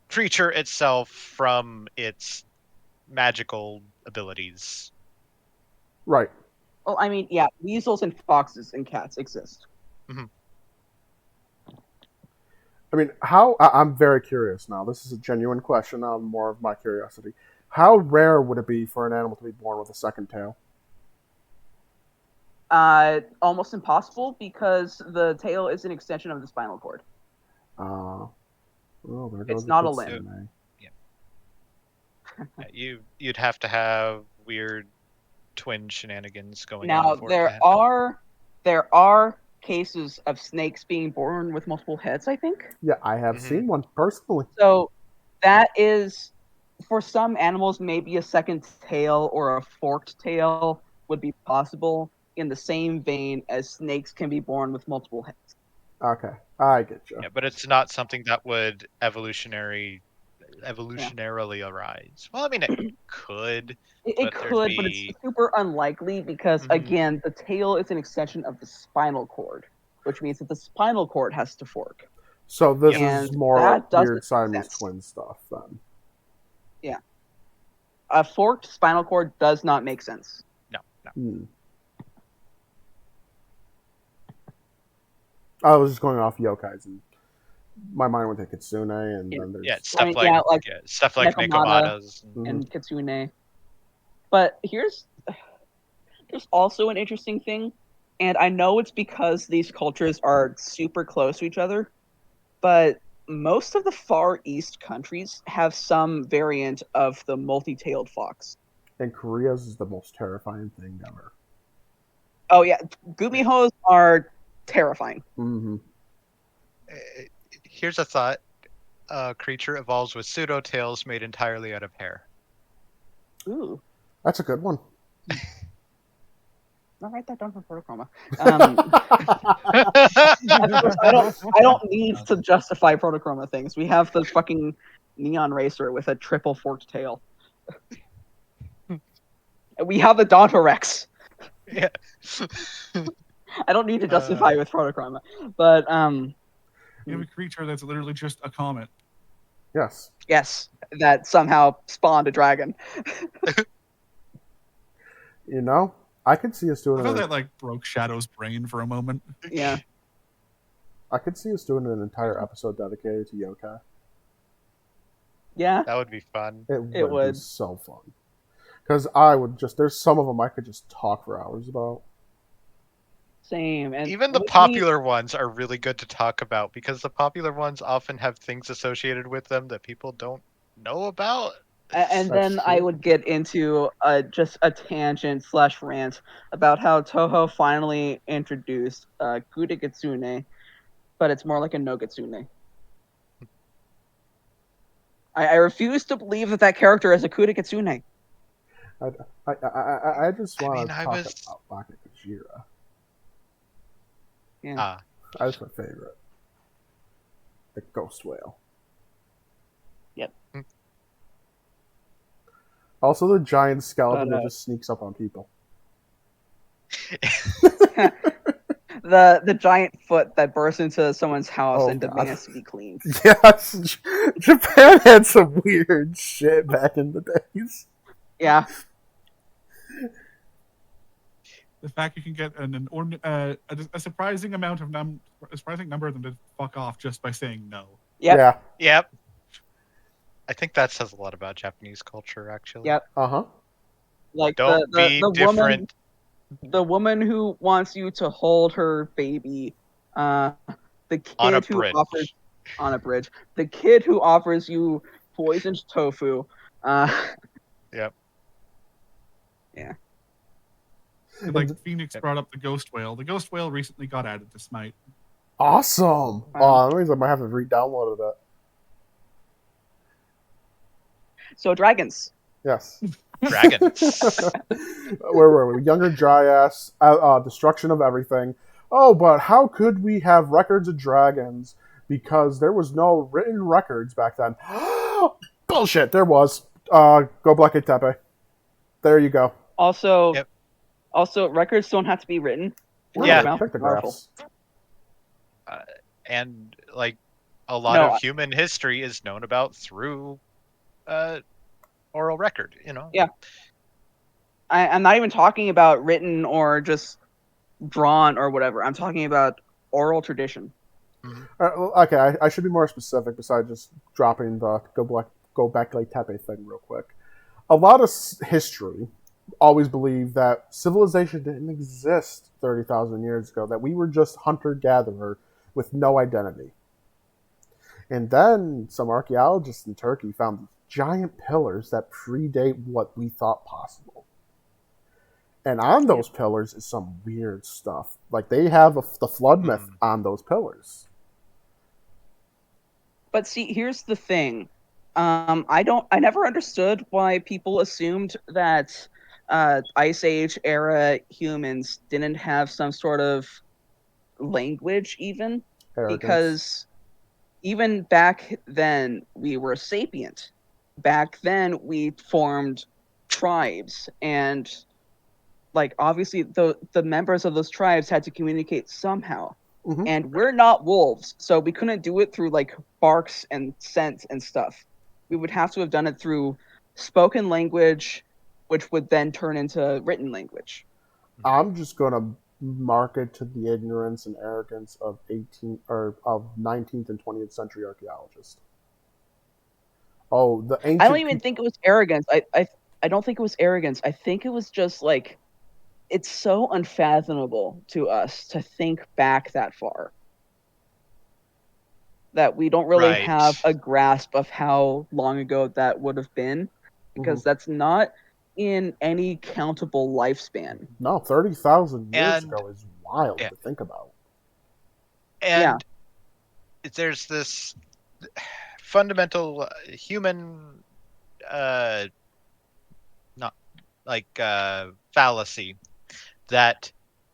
creature itself from its magical abilities.
Right.
Well, I mean, yeah, weasels and foxes and cats exist.
I mean, I'm very curious now. This is a genuine question. More of my curiosity. How rare would it be for an animal to be born with a second tail?
Almost impossible because the tail is an extension of the spinal cord.
Well, there goes
It's
the
not a
kitsune.
Yeah, you'd have to have weird twin shenanigans going
Now
on for it to happen.
there are cases of snakes being born with multiple heads, I think.
Yeah, I have seen one personally.
So that is, for some animals, maybe a second tail or a forked tail would be possible in the same vein as snakes can be born with multiple heads.
Okay, I get you.
Yeah, but it's not something that would evolutionarily arise. Well, I mean, it could.
It
But there'd
could, but it's
be-
super unlikely because, again, the tail is an extension of the spinal cord, which means that the spinal cord has to fork.
So this
And
is more
that
like
doesn't
weird
make
Siamese
sense.
twin stuff then.
Yeah. A forked spinal cord does not make sense.
No.
I was just going off yokais, and my mind went to kitsune, and then there's
Yeah, stuff stuff like
Nekomata
Nekomatas.
and kitsune. But there's also an interesting thing, and I know it's because these cultures are super close to each other, but most of the Far East countries have some variant of the multi-tailed fox.
and Korea's is the most terrifying thing ever.
Oh yeah, gumihos are terrifying.
Mm-hmm.
Here's a thought. A creature evolves with pseudo tails made entirely out of hair.
Ooh,
That's a good one.
I'll write that down for Protochroma. I don't need to justify Protochroma things. We have the fucking Neon Racer with a triple forked tail. We have the Dontorex.
Yeah.
I don't need to justify with Protochroma, but
You have a creature that's literally just a comet.
Yes.
yes, that somehow spawned a dragon.
You know, I could see us
I
doing
thought that like broke Shadow's brain for a moment.
Yeah.
I could see us doing an entire episode dedicated to yokai.
Yeah.
That would be fun.
It would be so fun. Because I would there's some of them I could just talk for hours about.
Same. And
even the popular ones are really good to talk about because the popular ones often have things associated with them that people don't know about.
And then I would get into just a tangent / rant about how Toho finally introduced Gudekitsune, but it's more like a Nogitsune. I refuse to believe that character is a Kudekitsune.
I just want to talk about Baka Kajira.
Yeah.
That's my favorite. The ghost whale.
Yep.
Also, the giant skeleton
But,
that just sneaks up on people.
the giant foot that bursts into someone's house
Oh,
and
God.
demands to be cleaned.
Yes, Japan had some weird shit back in the days.
Yeah.
The fact you can get a surprising a surprising number of them to fuck off just by saying no.
Yep.
Yeah.
Yep. I think that says a lot about Japanese culture, actually.
Yep.
Uh-huh.
Like
Don't be
the
different.
woman who wants you to hold her baby, the
On a
kid who
bridge.
offers on a bridge, the kid who offers you poisoned tofu.
Yep.
Yeah.
And like Phoenix brought up the ghost whale. The ghost whale recently got added to Smite.
Awesome.
Wow.
That means I might have to re-download that.
So dragons.
Yes.
Dragons.
Where were we? Younger Dryas, destruction of everything. Oh, but how could we have records of dragons? Because there was no written records back then. Bullshit, there was. Go Black Tepe. There you go.
Also,
Yep.
also records don't have to be written.
Yeah.
Mount is powerful.
Pictographs.
And like a lot
No,
of human history is known about through oral record, you know.
Yeah. I'm not even talking about written or just drawn or whatever. I'm talking about oral tradition.
Okay, I should be more specific besides just dropping the go back to Tepe thing real quick. A lot of history always believed that civilization didn't exist 30,000 years ago, that we were just hunter-gatherer with no identity. And then some archaeologists in Turkey found giant pillars that predate what we thought possible. And on those pillars is some weird stuff. Like, they have the flood myth on those pillars.
But see, here's the thing. I never understood why people assumed that Ice Age era humans didn't have some sort of language even.
Arrogance.
Because even back then we were sapient. Back then we formed tribes, and like obviously the members of those tribes had to communicate somehow.
Mhm.
And we're not wolves, so we couldn't do it through like barks and scent and stuff. We would have to have done it through spoken language, which would then turn into written language.
I'm just gonna mark it to the ignorance and arrogance of 19th and 20th century archaeologists. Oh, the ancient.
I don't even think it was arrogance. I don't think it was arrogance. I think it was just like it's so unfathomable to us to think back that far that we don't really have a grasp of how long ago that would have been, because that's not in any countable lifespan.
No, 30,000 years ago is wild to think about.
And there's this fundamental human not like fallacy that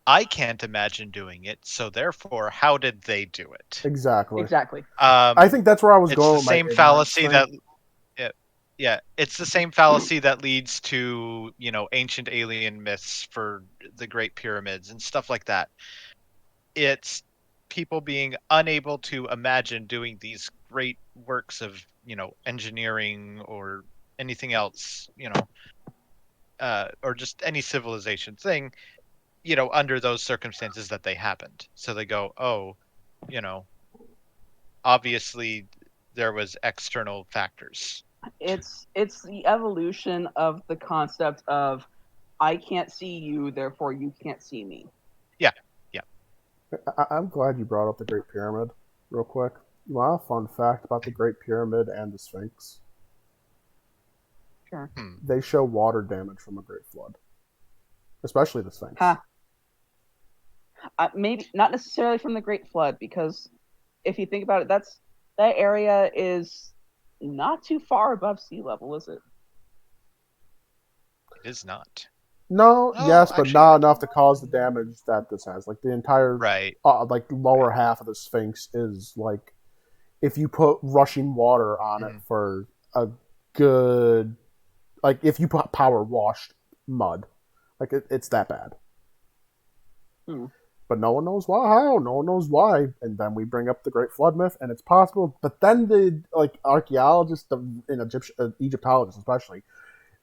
I can't imagine doing it, so therefore how did they do it?
Exactly.
I
think that's where I was going.
It's the same fallacy that it's the same fallacy that leads to, you know, ancient alien myths for the Great Pyramids and stuff like that. It's people being unable to imagine doing these great works of, you know, engineering or anything else, you know, or just any civilization thing, you know, under those circumstances that they happened. So they go, oh, you know, obviously there was external factors.
It's the evolution of the concept of I can't see you, therefore you can't see me.
Yeah.
I'm glad you brought up the Great Pyramid real quick. You want a fun fact about the Great Pyramid and the Sphinx?
Sure.
They show water damage from a great flood, especially the Sphinx.
Maybe not necessarily from the Great Flood, because if you think about it, that area is not too far above sea level, is it?
It is not.
No, yes, but not enough to cause the damage that this has. Like the entire like lower half of the Sphinx is like, if you put rushing water on it for a good like if you put power washed mud, like it's that bad. But no one knows why. How? No one knows why. And then we bring up the Great Flood myth, and it's possible. But then the archaeologists and Egyptologists especially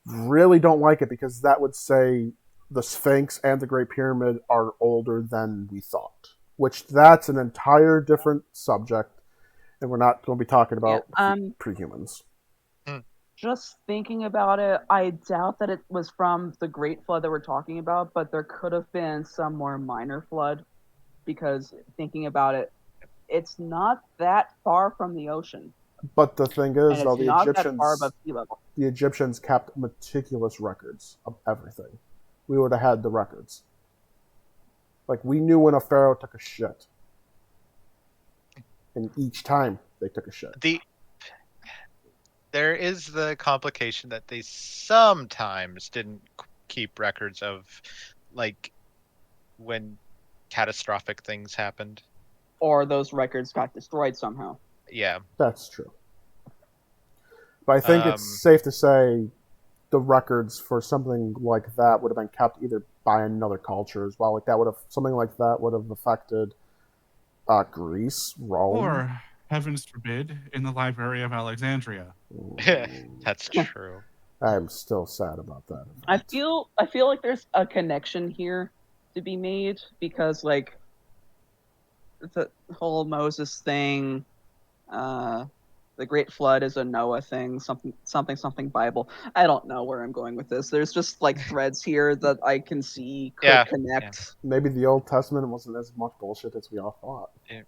really don't like it because that would say the Sphinx and the Great Pyramid are older than we thought. Which that's an entire different subject, and we're not going to be talking about prehumans.
Just thinking about it, I doubt that it was from the Great Flood that we're talking about, but there could have been some more minor flood, because thinking about it, it's not that far from the ocean.
But the thing is, though,
that far above sea level.
The Egyptians kept meticulous records of everything. We would have had the records. Like, we knew when a pharaoh took a shit. And each time they took a shit.
There is the complication that they sometimes didn't keep records of, like, when catastrophic things happened.
Or those records got destroyed somehow.
Yeah.
That's true. But I think it's safe to say the records for something like that would have been kept either by another culture as well. Like something like that would have affected Greece, Rome.
Or, heavens forbid, in the Library of Alexandria.
That's true.
I'm still sad about that.
I feel like there's a connection here to be made, because like the whole Moses thing, the Great Flood is a Noah thing, something Bible. I don't know where I'm going with this. There's just like threads here that I can see could connect.
Yeah. Maybe the Old Testament wasn't as much bullshit as we all thought.
Yeah.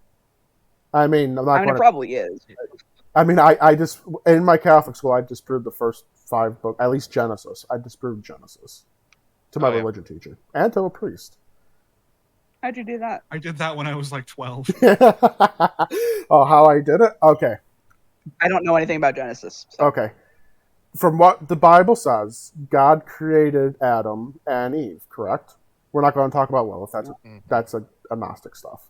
I mean,
it probably is.
I mean, I just in my Catholic school, I disproved the first 5 books, at least Genesis. I disproved Genesis to my religion teacher and to a priest.
How'd you do that?
I did that when I was like 12.
Oh, how I did it? Okay.
I don't know anything about Genesis. So.
Okay. From what the Bible says, God created Adam and Eve, correct? We're not going to talk about Lilith. That's a Gnostic stuff.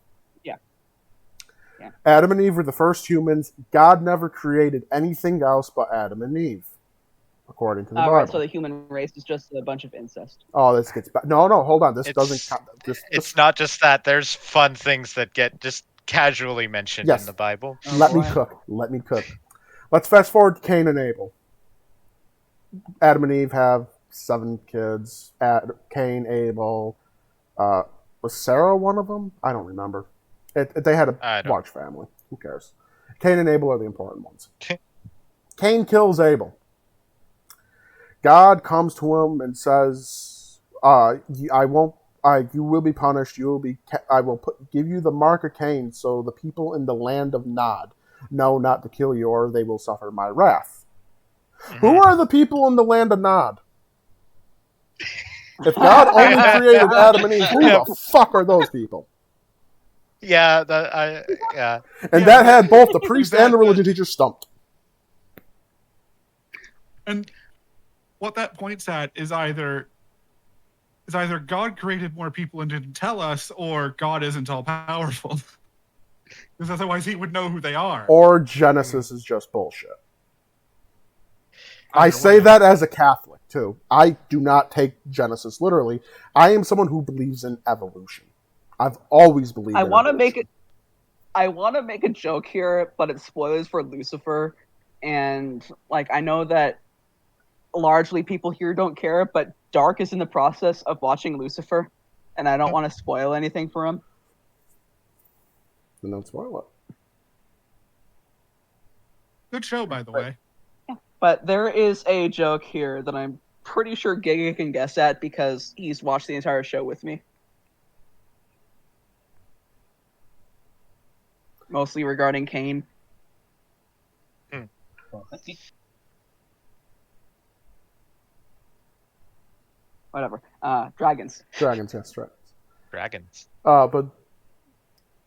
Yeah.
Adam and Eve were the first humans. God never created anything else but Adam and Eve, according to the Bible.
Right, so the human race is just a bunch of incest.
Oh, this gets back. No, hold on. This doesn't count.
It's not just that. There's fun things that get just casually mentioned in the Bible.
Let me cook. Let's fast forward to Cain and Abel. Adam and Eve have 7 kids. Cain, Abel. Was Sarah one of them? I don't remember. They had a large family. Who cares? Cain and Abel are the important ones. Cain kills Abel. God comes to him and says, you will be punished. I will give you the mark of Cain, so the people in the land of Nod know not to kill you, or they will suffer my wrath. Mm-hmm. Who are the people in the land of Nod? If God only created Adam and Eve, who the fuck are those people?
Yeah,
And that had both the priest and the religion teacher stumped.
And what that points at is either God created more people and didn't tell us, or God isn't all powerful. Because otherwise he would know who they are.
Or Genesis is just bullshit. I say that as a Catholic, too. I do not take Genesis literally. I am someone who believes in evolution. I've always believed in evolution.
I want to make a joke here, but it's spoilers for Lucifer. And, like, I know that largely people here don't care, but Dark is in the process of watching Lucifer, and I don't want to spoil anything for him.
Then don't spoil it.
Good show, by the way.
But there is a joke here that I'm pretty sure Giga can guess at because he's watched the entire show with me. Mostly regarding Cain. Whatever. Dragons.
Dragons.
Dragons.
But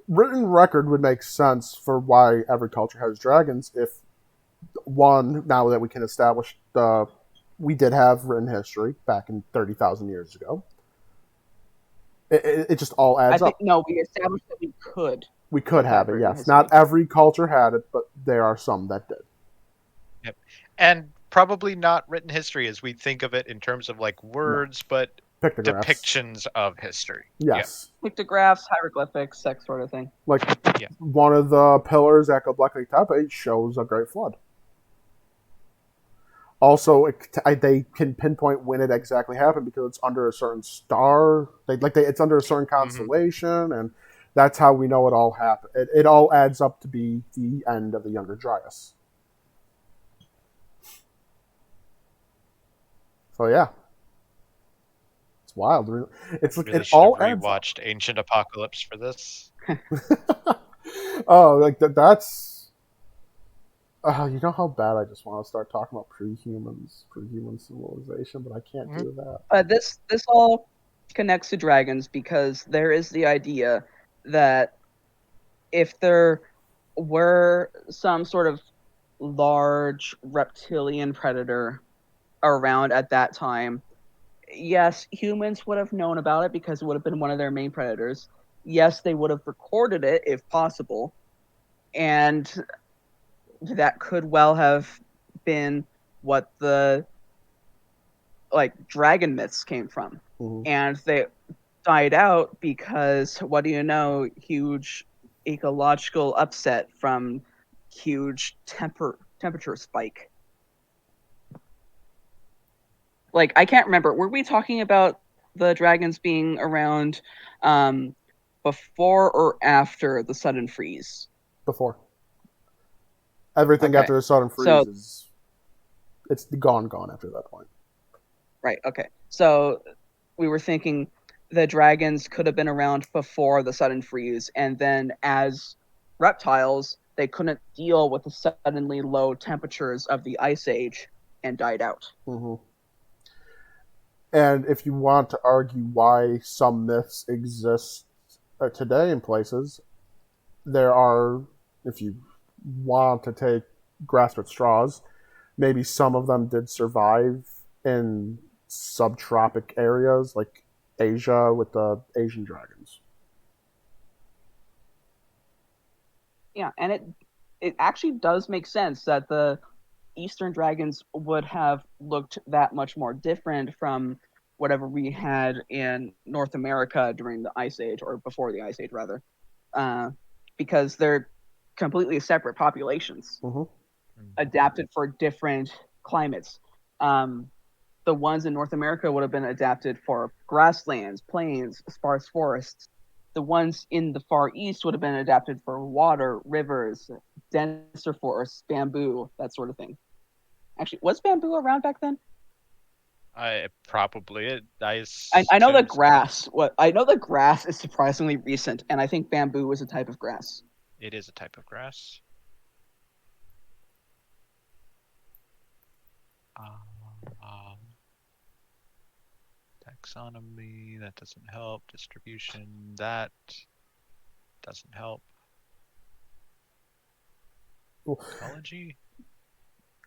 written record would make sense for why every culture has dragons if, one, now that we can establish we did have written history back in 30,000 years ago. It just all adds up.
No, we established that we could.
We could have it, yes. Not every culture had it, but there are some that did.
Yep. And probably not written history as we think of it in terms of like words, but
Pictographs.
depictions of history.
Yes.
Pictographs, hieroglyphics, that sort of thing.
Like
Yeah.
one of the pillars at Göbekli Tepe shows a great flood. Also, they can pinpoint when it exactly happened because it's under a certain star. It's under a certain constellation, and that's how we know it all happened. It all adds up to be the end of the Younger Dryas. So yeah, it's wild. It's like
Really
it
should have
all adds up.
rewatched Ancient Apocalypse for this.
Oh, like that's. You know how bad I just want to start talking about prehuman civilization, but I can't do that.
This all connects to dragons because there is the idea that if there were some sort of large reptilian predator around at that time, yes, humans would have known about it because it would have been one of their main predators. Yes, they would have recorded it if possible, and that could well have been what the dragon myths came from.
Mhm.
And they died out because what do you know, huge ecological upset from huge temperature spike. Like, I can't remember, were we talking about the dragons being around before or after the sudden freeze?
Before everything
Okay.
after the sudden freeze is it's gone after that point.
Right. Okay. So we were thinking the dragons could have been around before the sudden freeze, and then as reptiles, they couldn't deal with the suddenly low temperatures of the ice age and died out.
Mm-hmm. And if you want to argue why some myths exist today in places, there are, if you want to grasp at straws, maybe some of them did survive in subtropic areas like Asia with the Asian dragons.
Yeah, and it actually does make sense that the Eastern dragons would have looked that much more different from whatever we had in North America during the Ice Age, or before the Ice Age, rather, because they're completely separate populations, adapted for different climates. The ones in North America would have been adapted for grasslands, plains, sparse forests. The ones in the Far East would have been adapted for water, rivers, denser forests, bamboo, that sort of thing. Actually, was bamboo around back then?
I
know the grass. I know the grass is surprisingly recent, and I think bamboo is a type of grass.
It is a type of grass. Taxonomy, that doesn't help. Distribution, that doesn't help. Ecology?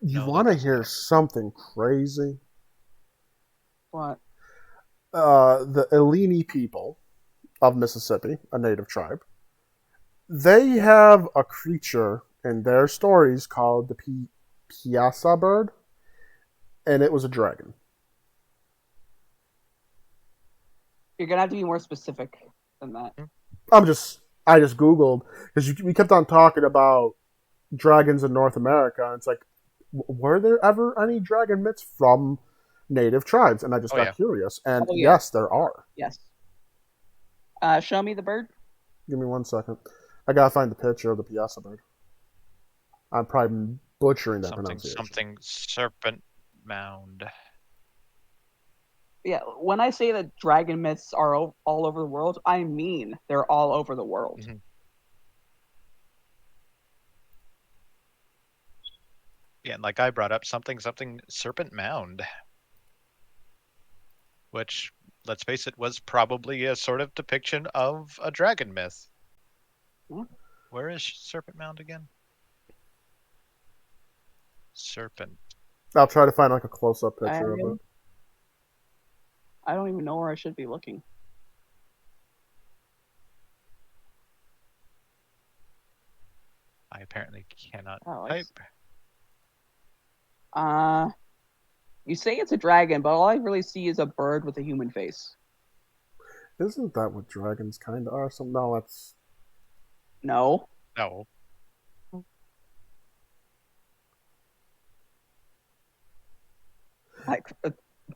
You
No,
want to hear something crazy?
What?
The Illini people of Mississippi, a native tribe, they have a creature in their stories called the Piasa bird, and it was a dragon.
You're gonna have to be more specific than that.
I just Googled because we kept on talking about dragons in North America, and it's like, were there ever any dragon myths from native tribes? And I just got curious, and yes, there are.
Yes. Show me the bird.
Give me 1 second. I gotta find the picture of the Piasa bird. I'm probably butchering that pronunciation.
Something serpent mound.
Yeah, when I say that dragon myths are all over the world, I mean they're all over the world.
Mm-hmm. Yeah, and like I brought up something serpent mound, which, let's face it, was probably a sort of depiction of a dragon myth.
Yeah.
Where is serpent mound again? Serpent.
I'll try to find like a close-up picture of it.
I don't even know where I should be looking.
I apparently cannot type.
You say it's a dragon, but all I really see is a bird with a human face.
Isn't that what dragons kind of are? No, that's
No.
No.
Like,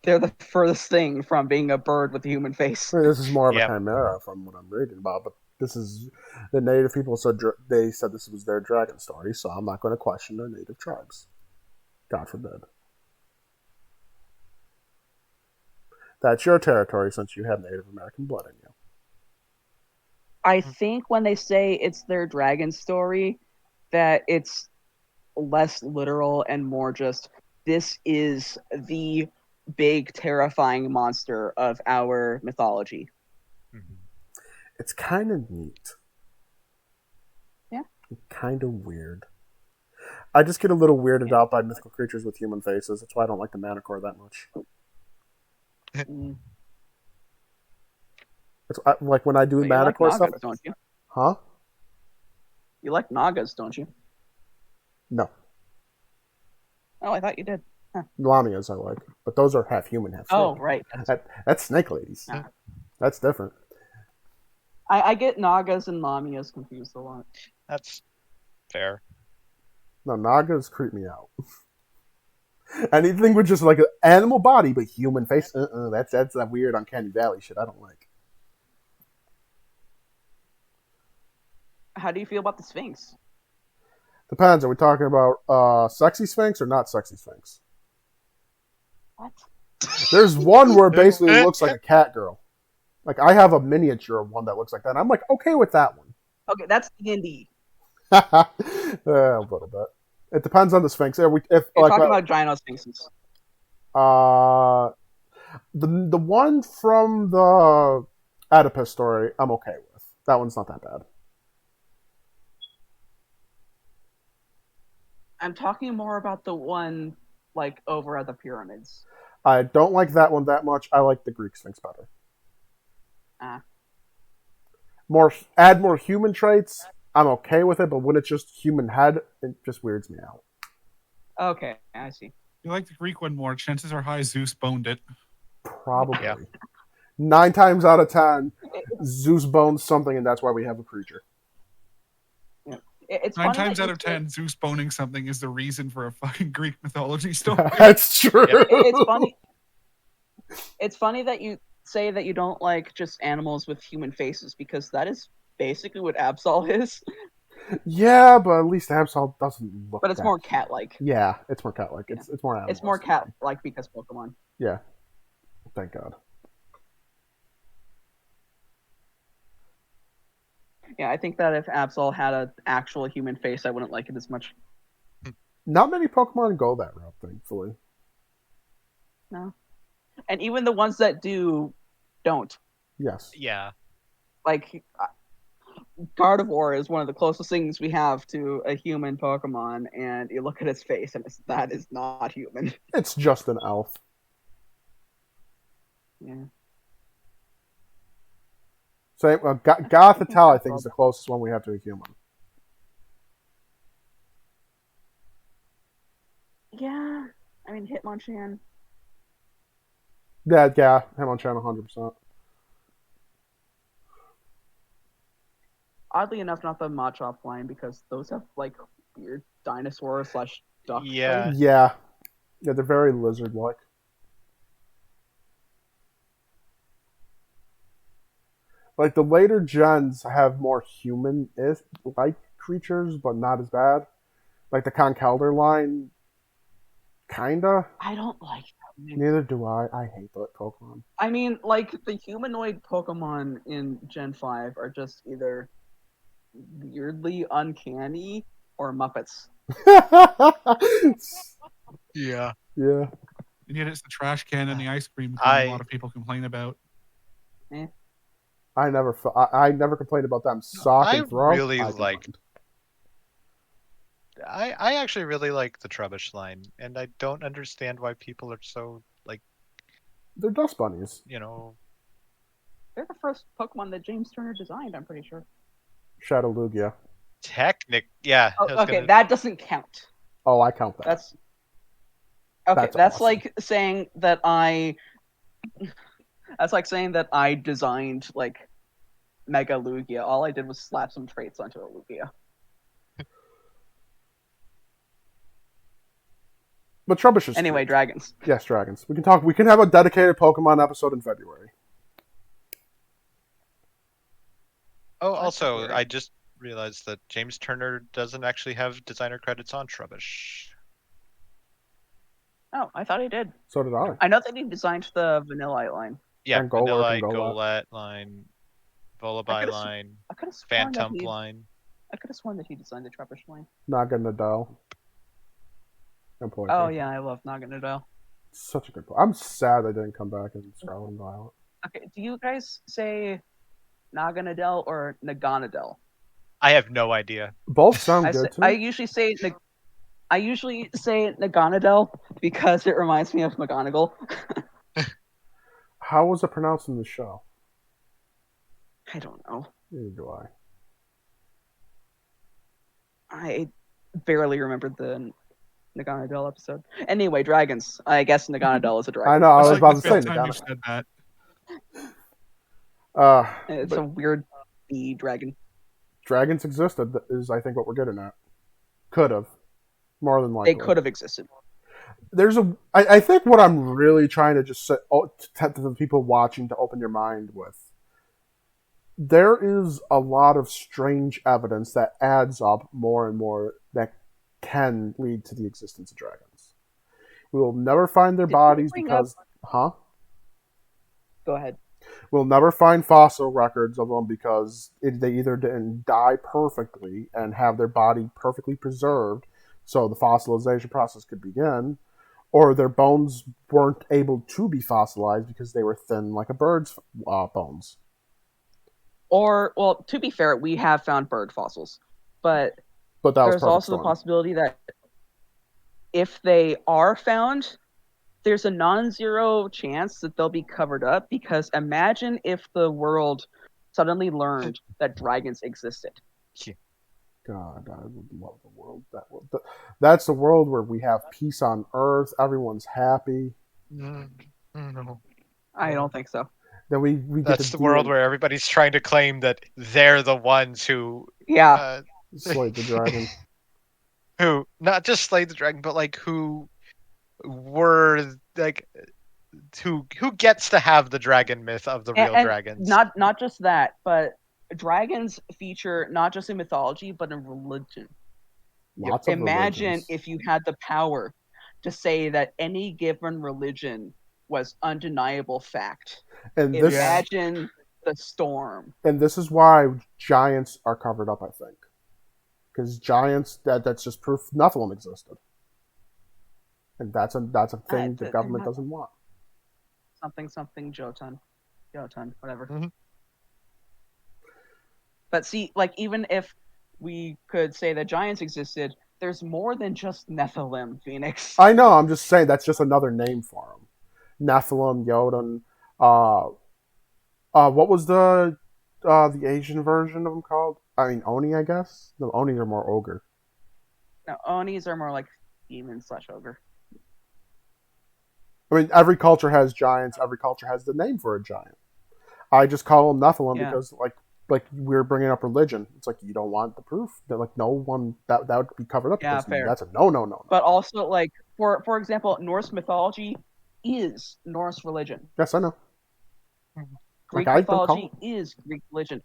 they're the furthest thing from being a bird with a human face.
I mean, this is more of a
Yep.
chimera from what I'm reading about. But this is the native people said they said this was their dragon story, so I'm not going to question their native tribes. God forbid. That's your territory since you have Native American blood in you.
I think when they say it's their dragon story, that it's less literal and more just, this is the big, terrifying monster of our mythology.
Mhm.
It's kind of neat.
Yeah.
Kind of weird. I just get a little weirded out by mythical creatures with human faces. That's why I don't like the Manticore that much.
Mm.
Like when I do
But you like
Manticore stuff.
Nagas, don't you?
Huh?
You like Nagas, don't you?
No.
Oh, I thought you did.
Lamias I like. But those are half human, half snake.
Oh, right.
That's snake ladies.
Nah.
That's different.
I get Nagas and Lamias confused a lot.
That's fair.
No, Nagas creep me out. Anything with just like an animal body but human face, that's that weird uncanny valley shit I don't like.
How do you feel about the Sphinx?
Depends. Are we talking about sexy Sphinx or not sexy Sphinx?
What?
There's one where it basically looks like a cat girl. Like I have a miniature of one that looks like that. I'm like okay with that one.
Okay, that's D&D.
A little bit. It depends on the Sphinx. If
You're
like,
talking about Gyno Sphinxes.
The one from the Oedipus story, I'm okay with. That one's not that bad.
I'm talking more about the one like over at the pyramids.
I don't like that one that much. I like the Greek Sphinx better. Add more human traits. I'm okay with it, but when it's just human head, it just weirds me out.
Okay, I see.
You like the Greek one more. Chances are high Zeus boned it.
Probably.
Yeah.
9 times out of 10, Zeus bones something, and that's why we have a creature.
It's
9 times out of 10, Zeus boning something is the reason for a fucking Greek mythology story.
That's true.
It's funny. It's funny that you say that you don't like just animals with human faces because that is basically what Absol is.
Yeah, but at least Absol doesn't look.
But it's more cat-like.
Yeah, it's more cat-like. It's more animal.
It's more cat-like because Pokemon.
Yeah. Thank God.
Yeah, I think that if Absol had an actual human face, I wouldn't like it as much.
Not many Pokemon go that route, thankfully.
No. And even the ones that do, don't.
Yes.
Yeah.
Like, Gardevoir is one of the closest things we have to a human Pokemon, and you look at its face, and that is not human.
It's just an elf.
Yeah.
So Gothitelle, I think, is the closest one we have to a human.
Yeah. I mean, Hitmonchan.
Yeah, Hitmonchan 100%.
Oddly enough, not the Machop line, because those have, like, weird dinosaur/duck.
Yeah.
traits.
Yeah, they're very lizard-like. Like, the later gens have more human-like creatures, but not as bad. Like, the Conkeldurr line, kinda.
I don't like them.
Neither do I. I hate that Pokemon.
I mean, like, the humanoid Pokemon in Gen 5 are just either weirdly uncanny or Muppets.
Yeah.
Yeah.
And yet it's the trash can and the ice cream cone a lot of people complain about.
I never complained about them. Sock
I
and throw.
really
I
liked. I actually really like the Trubbish line, and I don't understand why people are so like.
They're dust bunnies.
You know.
They're the first Pokemon that James Turner designed, I'm pretty sure.
Shadow Lugia.
Yeah.
Oh, okay, that doesn't count.
Oh, I count that.
Okay,
That's
that's
awesome.
like saying that I. That's like saying that I designed like Mega Lugia. All I did was slap some traits onto a Lugia.
But Trubbish is
Anyway,
cute.
dragons.
Yes, dragons. We can talk. We can have a dedicated Pokemon episode in February.
Oh,
That's
also,
February.
I just realized that James Turner doesn't actually have designer credits on Trubbish.
Oh, I thought he did.
So did I.
I know that he designed the Vanillite line.
Yeah,
And Golurk and
Vanillite,
Golett.
Golett line,
I
Volibite
could've
line,
I could have sworn that
Phantump
he.
line.
I could have sworn that he designed the Trubbish line.
Naganadel. And Poison.
Oh yeah, I love Naganadel.
Such a good book. I'm sad they didn't come back in Scarlet and Violet.
Okay, do you guys say Naganadel or Naganadel?
I have no idea.
Both sound good to
I
me.
usually say Naganadel because it reminds me of McGonagall.
How was it pronounced in the show?
I don't know.
Neither do I.
I barely remembered the Naganadel episode. Anyway, dragons. I guess Naganadel is a dragon.
I know. I
That's
was
like
about
the
to say
fifth time you
Nagano.
said that.
It's
But
a weird bee dragon.
dragons existed is, I think, what we're getting at. Could have. More than likely.
They could have existed.
I think what I'm really trying to just say to the people watching to open your mind with, there is a lot of strange evidence that adds up more and more that can lead to the existence of dragons. We will never find their
Did you
bodies
bring
because, huh?
Go ahead.
We'll never find fossil records of them because they either didn't die perfectly and have their body perfectly preserved so the fossilization process could begin, or their bones weren't able to be fossilized because they were thin like a bird's bones.
Or, well, to be fair, we have found bird fossils, but
But that was
there's
perfect
also the
storm.
possibility that if they are found, there's a non-zero chance that they'll be covered up, because imagine if the world suddenly learned that dragons existed.
God, I would love the world. That's the world where we have peace on Earth. Everyone's happy.
No.
I don't think so.
Then we get
That's
to
the world where everybody's trying to claim that they're the ones who
Yeah.
slay the dragon.
Who not just slayed the dragon, but like who were like who gets to have the dragon myth of the real
and
dragons.
not just that, but dragons feature not just in mythology but in religion.
Lots of
Imagine
religions.
if you had the power to say that any given religion was undeniable fact.
And this,
Imagine the storm.
And this is why giants are covered up, I think. Because giants, that's just proof Nephilim existed. And that's a thing the government doesn't want.
Something Jotun, whatever.
Mm-hmm.
But see, like, even if we could say that giants existed, there's more than just Nephilim, Phoenix.
I know, I'm just saying that's just another name for them. Nephilim, Jotun. What was the Asian version of them called? I mean, Oni, I guess? No, Oni are more ogre.
No, Onis are more like demon/ogre.
I mean, every culture has giants. Every culture has the name for a giant. I just call them Nephilim because, like we're bringing up religion. It's like you don't want the proof. That like no one that would be covered up.
Yeah, fair.
That's a no.
But also, like for example, Norse mythology is Norse religion.
Yes, I know.
Greek mythology is Greek religion.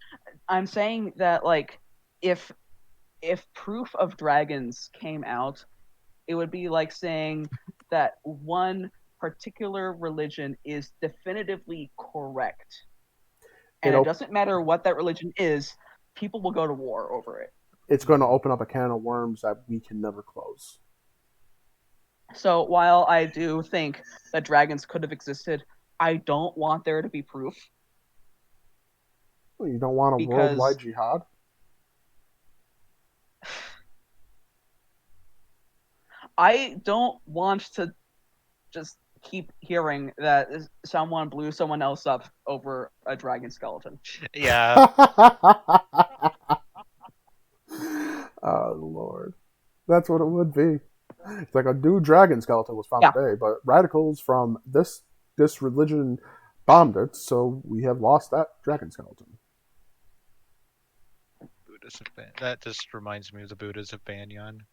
I'm saying that, like, if proof of dragons came out, it would be like saying that one particular religion is definitively correct. And it doesn't matter what that religion is, people will go to war over it.
It's going to open up a can of worms that we can never close.
So while I do think that dragons could have existed, I don't want there to be proof.
Well, you don't want a worldwide jihad?
I don't want to just keep hearing that someone blew someone else up over a dragon skeleton.
Yeah.
Oh, Lord. That's what it would be. It's like a new dragon skeleton was found
Yeah.
today, but radicals from this religion bombed it, so we have lost that dragon skeleton.
Buddhas of that just reminds me of the Buddhas of Banyan.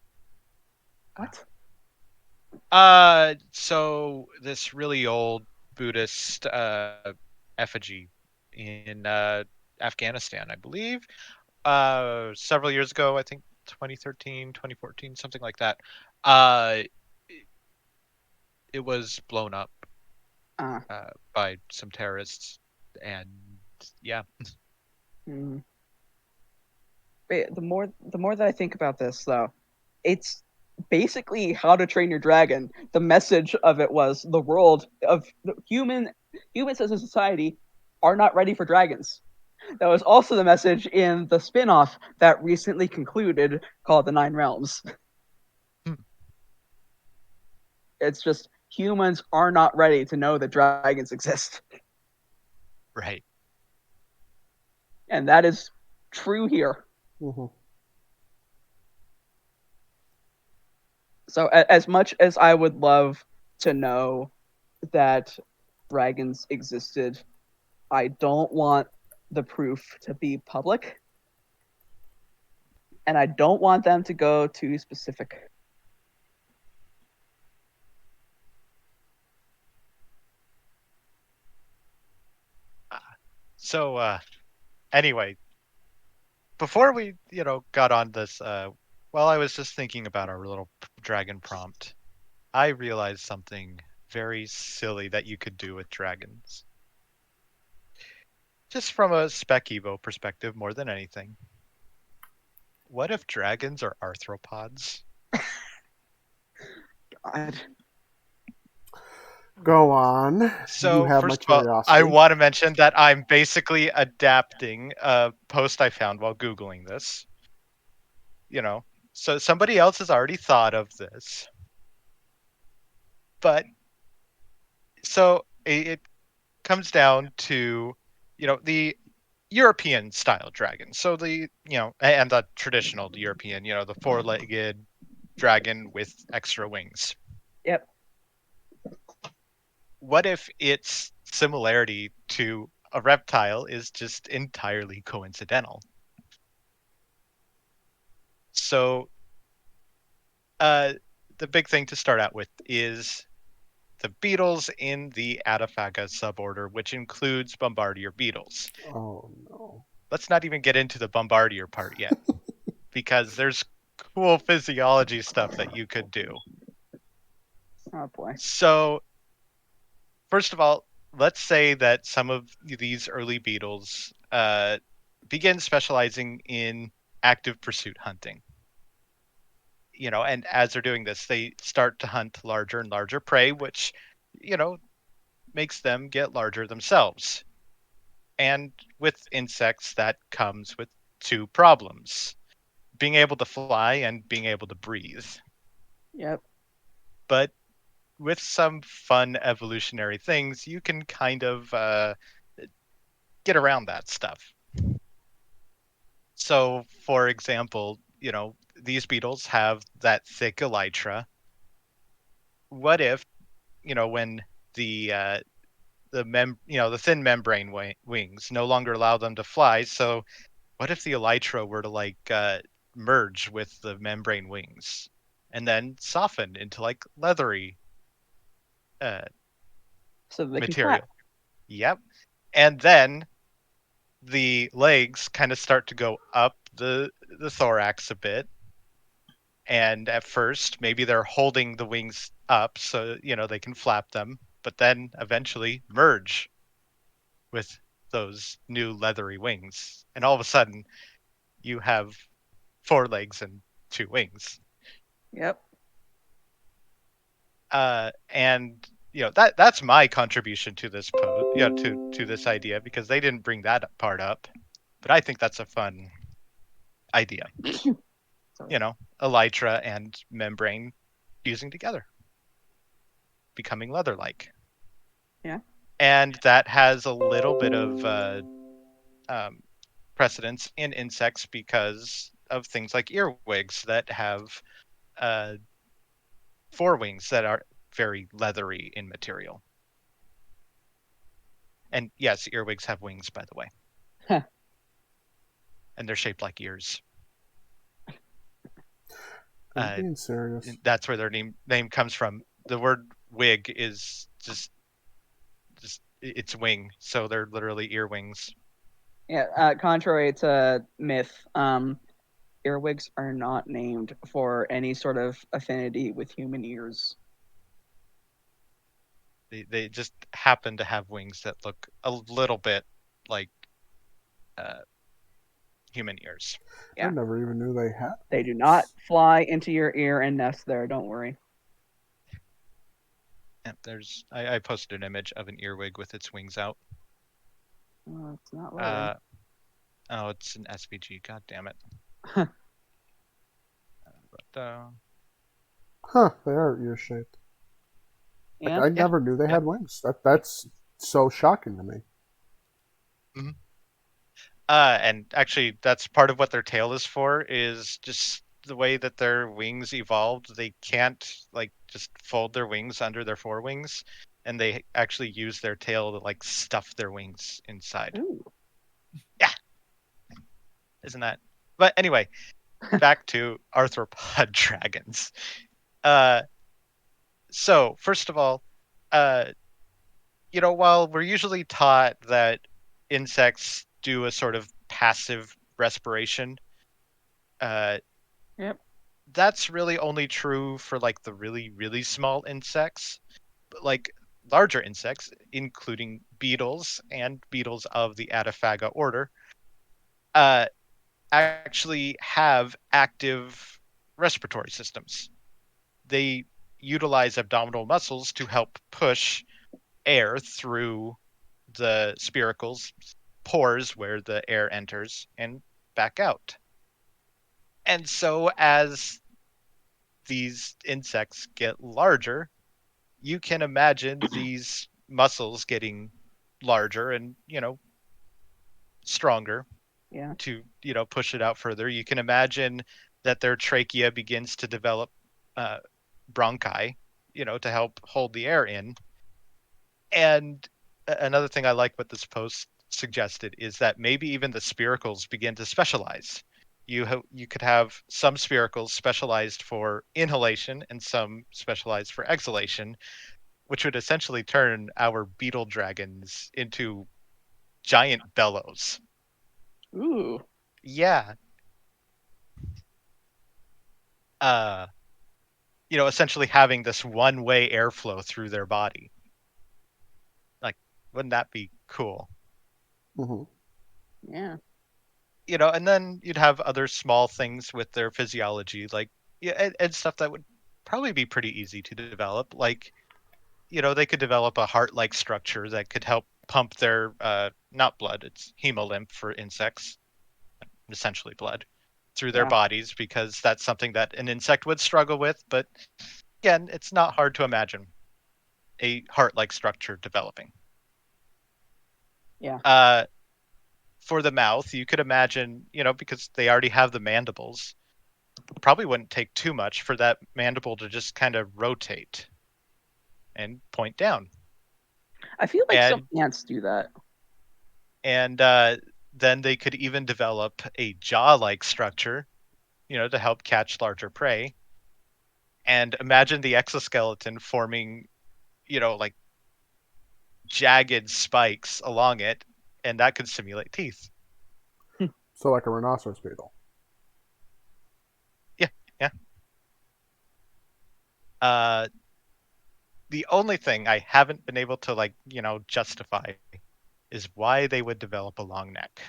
What?
So this really old Buddhist effigy in Afghanistan, I believe. Several years ago, I think 2013, 2014, something like that. Uh, it was blown up
Uh,
by some terrorists, and yeah,
hmm. The more that I think about this, though, it's basically How to Train Your Dragon. The message of it was the world of humans as a society are not ready for dragons. That was also the message in the spin-off that recently concluded called The Nine Realms.
Hmm.
It's just humans are not ready to know that dragons exist.
right.
And that is true here.
Mm-hmm.
So as much as I would love to know that dragons existed, I don't want the proof to be public. And I don't want them to go too specific.
So anyway, before we got on this, while I was just thinking about our little dragon prompt, I realized something very silly that you could do with dragons. Just from a spec evo perspective, more than anything. What if dragons are arthropods?
God.
Go on. You
So,
have my
first of all, I
curiosity.
want to mention that I'm basically adapting a post I found while Googling this. So somebody else has already thought of this. But so it comes down to, the European style dragon. So and the traditional European, the four-legged dragon with extra wings.
Yep.
What if its similarity to a reptile is just entirely coincidental? So, uh, the big thing to start out with is the beetles in the Ataphaga suborder, which includes bombardier beetles.
Oh no.
Let's not even get into the bombardier part yet, because there's cool physiology stuff that you could do.
Oh boy.
So, first of all, let's say that some of these early beetles begin specializing in active pursuit hunting. And as they're doing this, they start to hunt larger and larger prey, which, you know, makes them get larger themselves. And with insects, that comes with two problems: being able to fly and being able to breathe.
Yep.
But with some fun evolutionary things, you can kind of get around that stuff. So, for example, these beetles have that thick elytra. What if, when the thin membrane wings no longer allow them to fly? So, what if the elytra were to merge with the membrane wings and then soften into like leathery uh,
So they can fly.
material? Yep. And then the legs kind of start to go up the thorax a bit, and at first maybe they're holding the wings up so they can flap them, but then eventually merge with those new leathery wings, and all of a sudden you have four legs and two wings.
Yep.
And that's my contribution to this post, to this idea, because they didn't bring that part up, but I think that's a fun idea.
Sorry.
Elytra and membrane fusing together, becoming leather-like.
Yeah.
And that has a little bit of um, precedence in insects because of things like earwigs that have uh, forewings that are very leathery in material. And yes, earwigs have wings, by the way.
Huh.
And they're shaped like ears.
Are you being serious?
That's where their name comes from. The word wig is just it's wing, so they're literally earwings.
Yeah, contrary to myth, earwigs are not named for any sort of affinity with human ears.
They just happen to have wings that look a little bit like uh, human ears.
I
Yeah.
never even knew they had.
They do not fly into your ear and nest there, don't worry.
And I posted an image of an earwig with its wings out.
Oh, it's not loading.
Oh, it's an SVG. God damn it. But,
Huh, they are ear shaped. Like,
And
I never knew they had wings. That's so shocking to me.
mm-hmm. And actually, that's part of what their tail is for, is just the way that their wings evolved. They can't like just fold their wings under their forewings, and they actually use their tail to like stuff their wings inside.
ooh.
Yeah, isn't that? But anyway, back to arthropod dragons. So first of all, uh, while we're usually taught that insects do a sort of passive respiration, uh,
Yep.
that's really only true for like the really, really small insects. But like larger insects, including beetles and beetles of the Ataphaga order, uh, actually have active respiratory systems. They utilize abdominal muscles to help push air through the spiracles, pores where the air enters, and back out. And so as these insects get larger, you can imagine these muscles getting larger and, stronger
Yeah.
to, push it out further. You can imagine that their trachea begins to develop uh, bronchi, to help hold the air in. And another thing I like what this post suggested is that maybe even the spiracles begin to specialize. You could have some spiracles specialized for inhalation and some specialized for exhalation, which would essentially turn our beetle dragons into giant bellows.
Ooh.
Yeah. Uh, essentially having this one-way airflow through their body. Like, wouldn't that be cool?
Mm-hmm.
Yeah.
And then you'd have other small things with their physiology, like and stuff that would probably be pretty easy to develop. Like, they could develop a heart-like structure that could help pump their not blood, it's hemolymph for insects, essentially blood, through their
Yeah.
bodies, because that's something that an insect would struggle with. But again, it's not hard to imagine a heart-like structure developing.
Yeah.
For the mouth, you could imagine, because they already have the mandibles, probably wouldn't take too much for that mandible to just kind of rotate and point down.
I feel like some
And
ants do that.
and then they could even develop a jaw-like structure, to help catch larger prey. And imagine the exoskeleton forming, like jagged spikes along it, and that could simulate teeth.
So, like a rhinoceros beetle.
Yeah, yeah. Uh, the only thing I haven't been able to justify is why they would develop a long neck.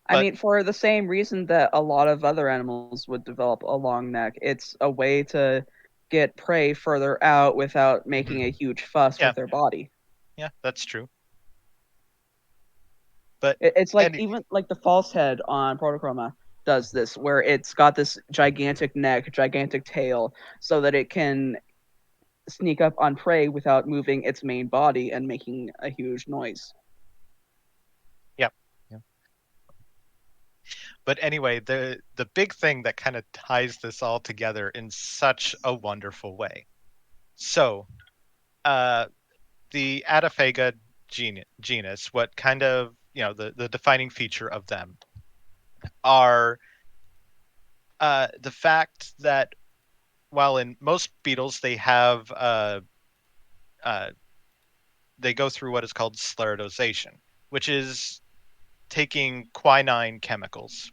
I
But
mean, for the same reason that a lot of other animals would develop a long neck, it's a way to get prey further out without making a huge fuss
yeah,
with their body.
yeah, that's true. But
It's like
and
even like the false head on Protochroma does this, where it's got this gigantic neck, gigantic tail, so that it can sneak up on prey without moving its main body and making a huge noise.
yeah, yeah. But anyway, the big thing that kind of ties this all together in such a wonderful way. So, the Adiphaga genus, what kind of, the defining feature of them are the fact that while in most beetles uh, they go through what is called sclerotization, which is taking quinine chemicals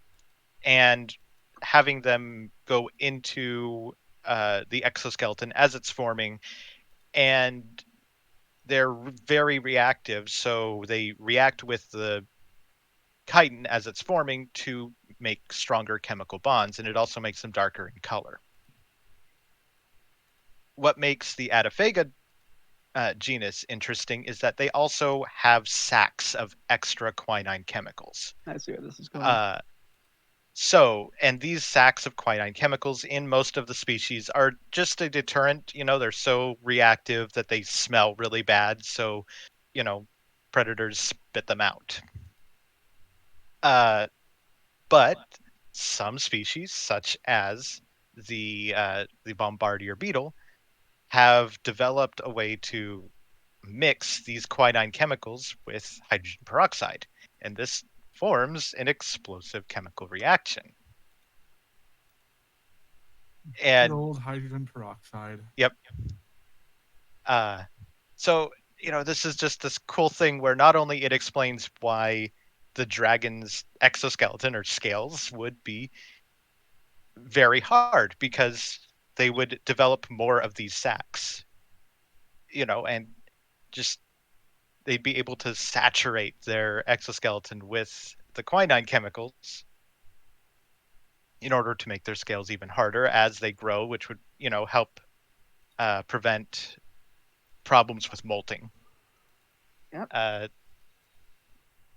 and having them go into the exoskeleton as it's forming, and they're very reactive, so they react with the chitin as it's forming to make stronger chemical bonds, and it also makes them darker in color. What makes the Adiphaga genus interesting is that they also have sacs of extra quinine chemicals.
I see where this is going.
And these sacs of quinine chemicals in most of the species are just a deterrent. They're so reactive that they smell really bad, so, predators spit them out. But some species, such as the bombardier beetle, have developed a way to mix these quinine chemicals with hydrogen peroxide, and this forms an explosive chemical reaction.
Good
And
old hydrogen peroxide.
yep. So, this is just this cool thing where not only it explains why the dragon's exoskeleton or scales would be very hard, because they would develop more of these sacs, and just they'd be able to saturate their exoskeleton with the quinine chemicals in order to make their scales even harder as they grow, which would, help prevent problems with molting.
Yep.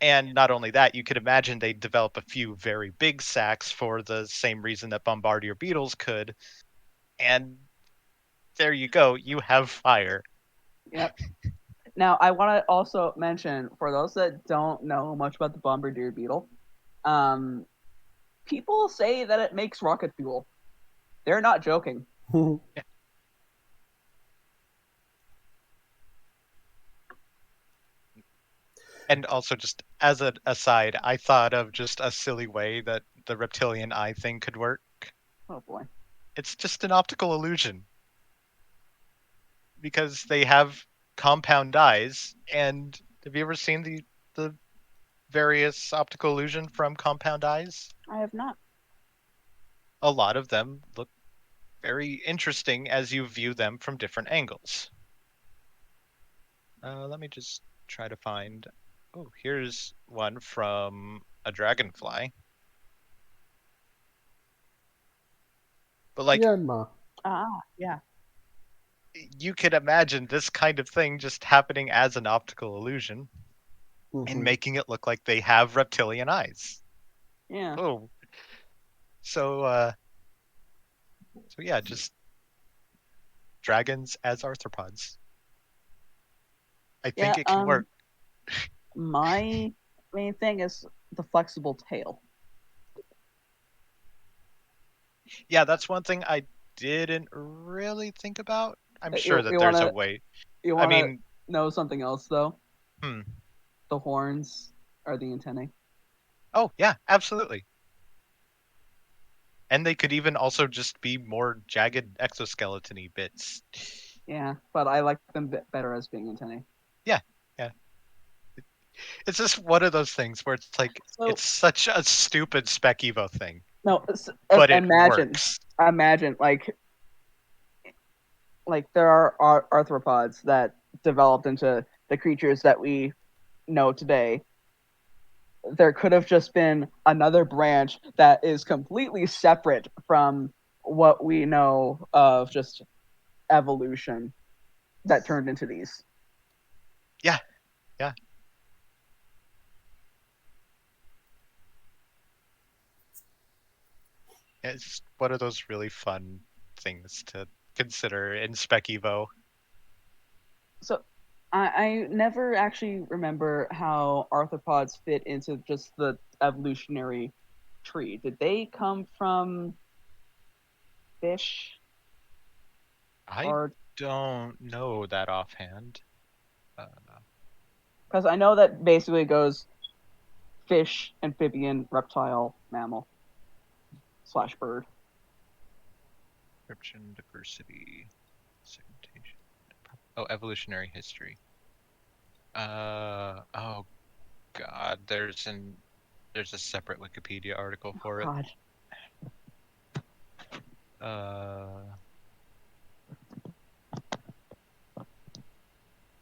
And not only that, you could imagine they'd develop a few very big sacs for the same reason that bombardier beetles could. And there you go, you have fire.
Yep. Now, I want to also mention, for those that don't know much about the bombardier beetle, um, people say that it makes rocket fuel. They're not joking.
And also, just as an aside, I thought of just a silly way that the reptilian eye thing could work.
Oh boy.
It's just an optical illusion, because they have compound eyes. And have you ever seen the various optical illusion from compound eyes?
I have not.
A lot of them look very interesting as you view them from different angles. Let me just try to find. Oh, here's one from a dragonfly. But like,
Myanmar.
Yeah.
you could imagine this kind of thing just happening as an optical illusion and making it look like they have reptilian eyes.
Yeah.
Oh, so yeah, just dragons as arthropods. I think
Yeah.
it can work.
My main thing is the flexible tail.
Yeah, that's one thing I didn't really think about. I'm sure
You,
that
you
there's a
wanna
way.
you
I
wanna
mean,
know something else though?
hmm.
The horns are the antennae.
Oh, yeah, absolutely. And they could even also just be more jagged exoskeleton-y bits.
Yeah, but I like them better as being antennae.
Yeah, yeah. It's just one of those things where it's like,
So
it's such a stupid Spec Evo thing,
no,
but it
imagine,
works.
like there are arthropods that developed into the creatures that we know today. There could have just been another branch that is completely separate from what we know of just evolution that turned into these.
Yeah, yeah. It's one of those really fun things to consider in Spec Evo.
So I never actually remember how arthropods fit into just the evolutionary tree, did they come from fish
I
or?
don't know that offhand.
Because I know that basically it goes fish, amphibian, reptile, mammal / bird.
Description, diversity, segmentation. Oh, evolutionary history. Oh God, there's a separate Wikipedia article for it.
God.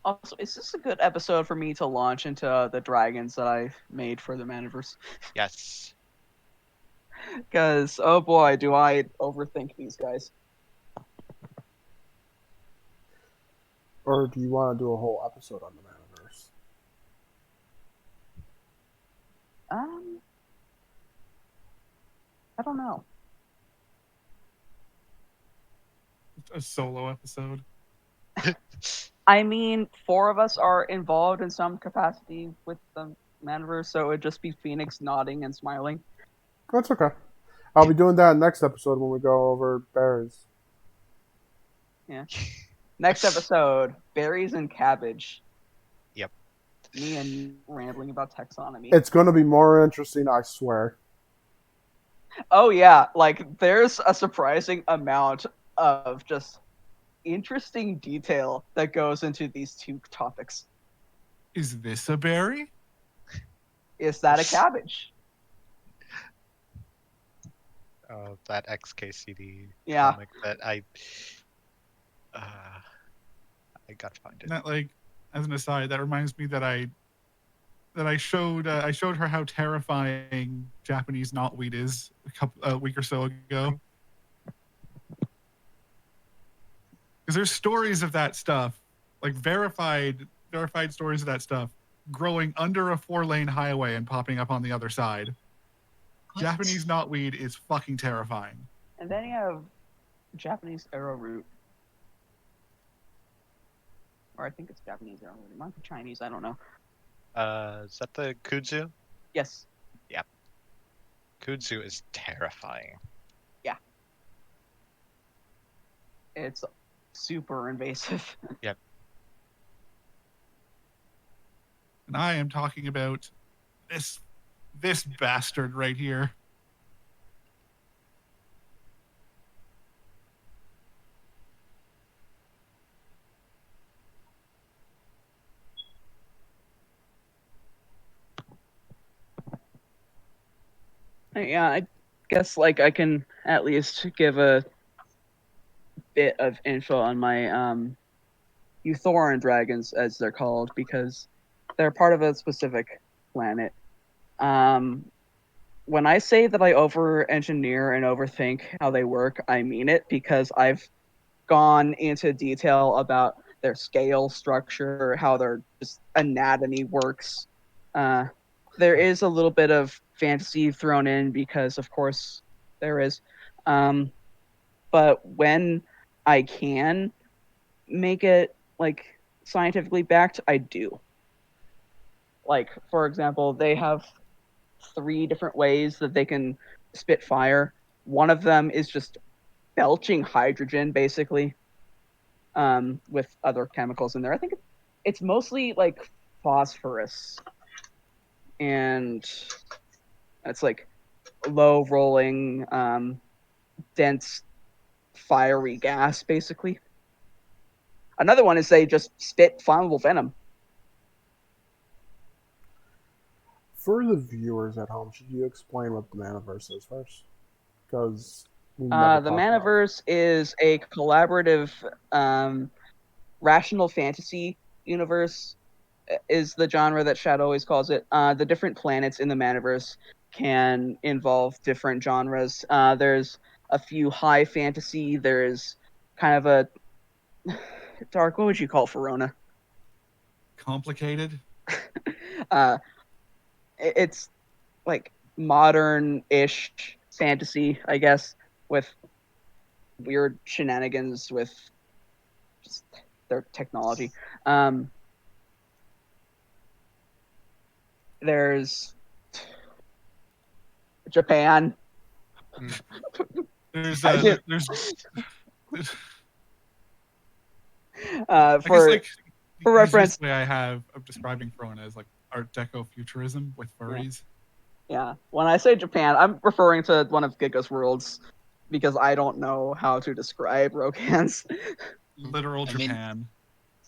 Also, is this a good episode for me to launch into the dragons that I made for the Maniverse?
Yes.
Because, oh boy, do I overthink these guys.
Or do you want to do a whole episode on the Maniverse?
I don't know.
A solo episode.
I mean, 4 of us are involved in some capacity with the Maniverse, so it would just be Phoenix nodding and smiling.
That's okay. I'll be doing that next episode when we go over berries.
Yeah. Next episode, berries and cabbage.
Yep.
Me and rambling about taxonomy.
It's going to be more interesting, I swear.
Oh yeah, like there's a surprising amount of just interesting detail that goes into these 2 topics.
Is this a berry?
Is that a cabbage?
That XKCD
Yeah.
comic that I gotta find it.
That, like, as an aside, that reminds me that I showed her how terrifying Japanese knotweed is a week or so ago. Because there's stories of that stuff, like verified stories of that stuff, growing under a 4-lane highway and popping up on the other side.
What?
Japanese knotweed is fucking terrifying.
And then you have Japanese arrowroot. Or I think it's Japanese arrowroot. It might be Chinese, I don't know.
Is that the kudzu?
Yes.
Kudzu is terrifying.
Yeah. It's super invasive.
Yep.
And I am talking about this bastard right here.
Yeah, I guess like I can at least give a bit of info on my Euthoran dragons, as they're called, because they're part of a specific planet. When I say that I over-engineer and overthink how they work, I mean it, because I've gone into detail about their scale structure, how their just anatomy works. There is a little bit of fantasy thrown in because, of course, there is. But when I can make it like scientifically backed, I do. Like, for example, they have 3 different ways that they can spit fire. One of them is just belching hydrogen, basically, with other chemicals in there. I think it's mostly like phosphorus, and it's like low rolling, dense, fiery gas, basically. Another one is they just spit flammable venom.
For the viewers at home, should you explain what the Maniverse is first? Because
The Maniverse is a collaborative, rational fantasy universe. Is the genre that Shadow always calls it. The different planets in the Maniverse can involve different genres. There's a few high fantasy. There's kind of a dark. What would you call Verona?
Complicated.
It's like modern-ish fantasy, I guess, with weird shenanigans with just their technology. There's Japan.
There's
I did-
there's
Uh,
I guess
for
like the
for
easiest
reference,
way I have of describing Corona is like Art Deco futurism with furries.
yeah. When I say Japan, I'm referring to one of Giga's worlds because I don't know how to describe Rokans.
Literal
I mean,
Japan.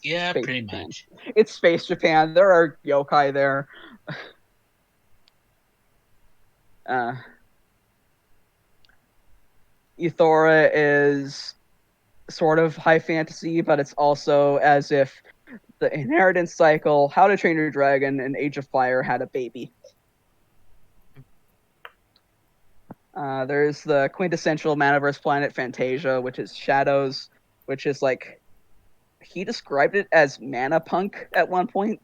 yeah,
Space
pretty
Japan.
much.
It's Space Japan. There are yokai there. Uh, Euthora is sort of high fantasy, but it's also as if the inheritance cycle, How to Train Your Dragon, and Age of Fire had a baby. There's the quintessential Manaverse planet Fantasia, which is Shadows, which is like he described it as mana punk at one point.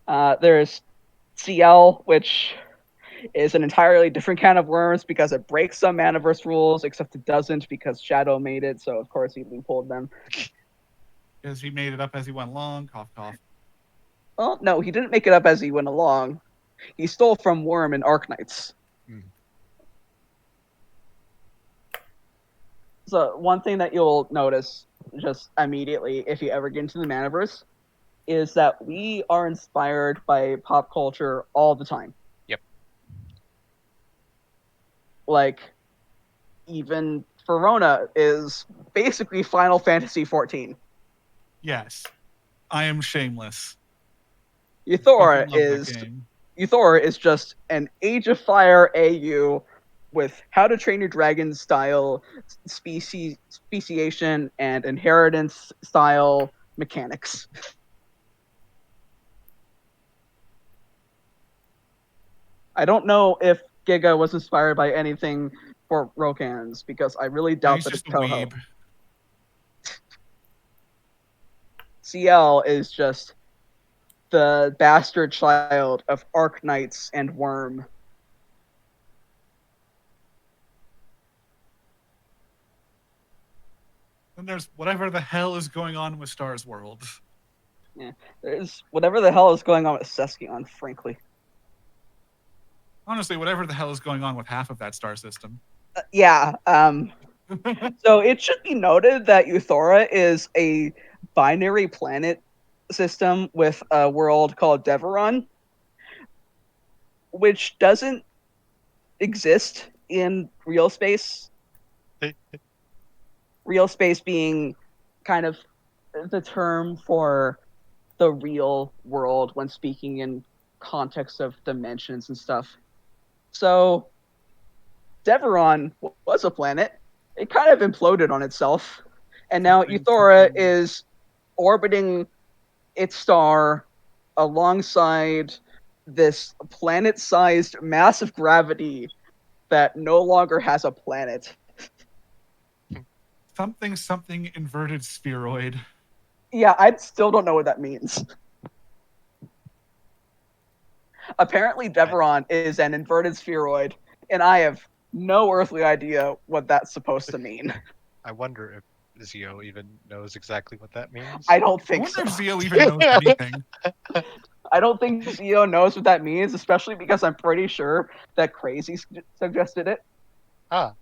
There's CL, which is an entirely different can of worms because it breaks some Manaverse rules, except it doesn't because Shadow made it, so of course he loopholed them.
Because he made it up as he went along. Cough, cough.
Well, no, he didn't make it up as he went along. He stole from Worm and Arknights. So one thing that you'll notice just immediately if you ever get into the Manaverse is that we are inspired by pop culture all the time.
Yep.
Like, even Verona is basically Final Fantasy XIV.
Yes. I am shameless.
Euthora
Fucking love that game.
is just an Age of Fire AU with How to Train Your Dragon style speciation and inheritance style mechanics. I don't know if Giga was inspired by anything for Rokans because I really
No,
doubt
he's
that it's
just a
Toho.
weeb.
CL is just the bastard child of Arknights and Worm.
And there's whatever the hell is going on with Star's World.
Yeah, there's whatever the hell is going on with Sesquion, frankly.
Honestly, whatever the hell is going on with half of that star system.
Yeah. So it should be noted that Euthora is a binary planet system with a world called Deveron, which doesn't exist in real space. Real space being kind of the term for the real world when speaking in context of dimensions and stuff. So Deveron was a planet. It kind of imploded on itself. And now Euthora is orbiting its star alongside this planet-sized massive gravity that no longer has a planet.
Something inverted spheroid.
Yeah, I still don't know what that means. Apparently, Deveron is an inverted spheroid, and I have no earthly idea what that's supposed to mean.
I wonder if Zio even knows exactly what that means.
I don't
I
think
wonder
so.
if Zio even knows anything.
I don't think Zio knows what that means, especially because I'm pretty sure that Crazy suggested it.
Ah,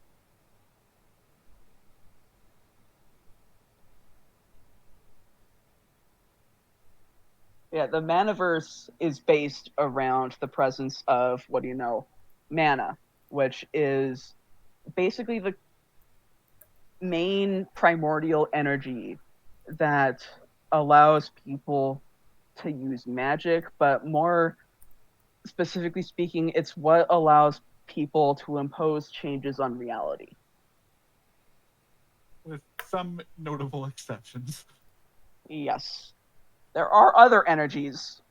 Yeah, the Manaverse is based around the presence of, what do you know, mana, which is basically the main primordial energy that allows people to use magic, but more specifically speaking, it's what allows people to impose changes on reality.
With some notable exceptions.
Yes. There are other energies.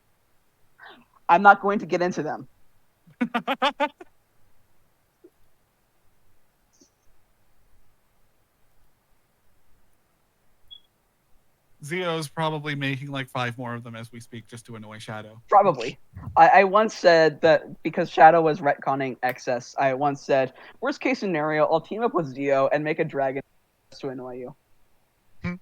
I'm not going to get into them.
Zio's probably making like 5 more of them as we speak just to annoy Shadow.
Probably. I once said that because Shadow was retconning excess, I once said, worst case scenario, I'll team up with Zio and make a dragon to annoy you.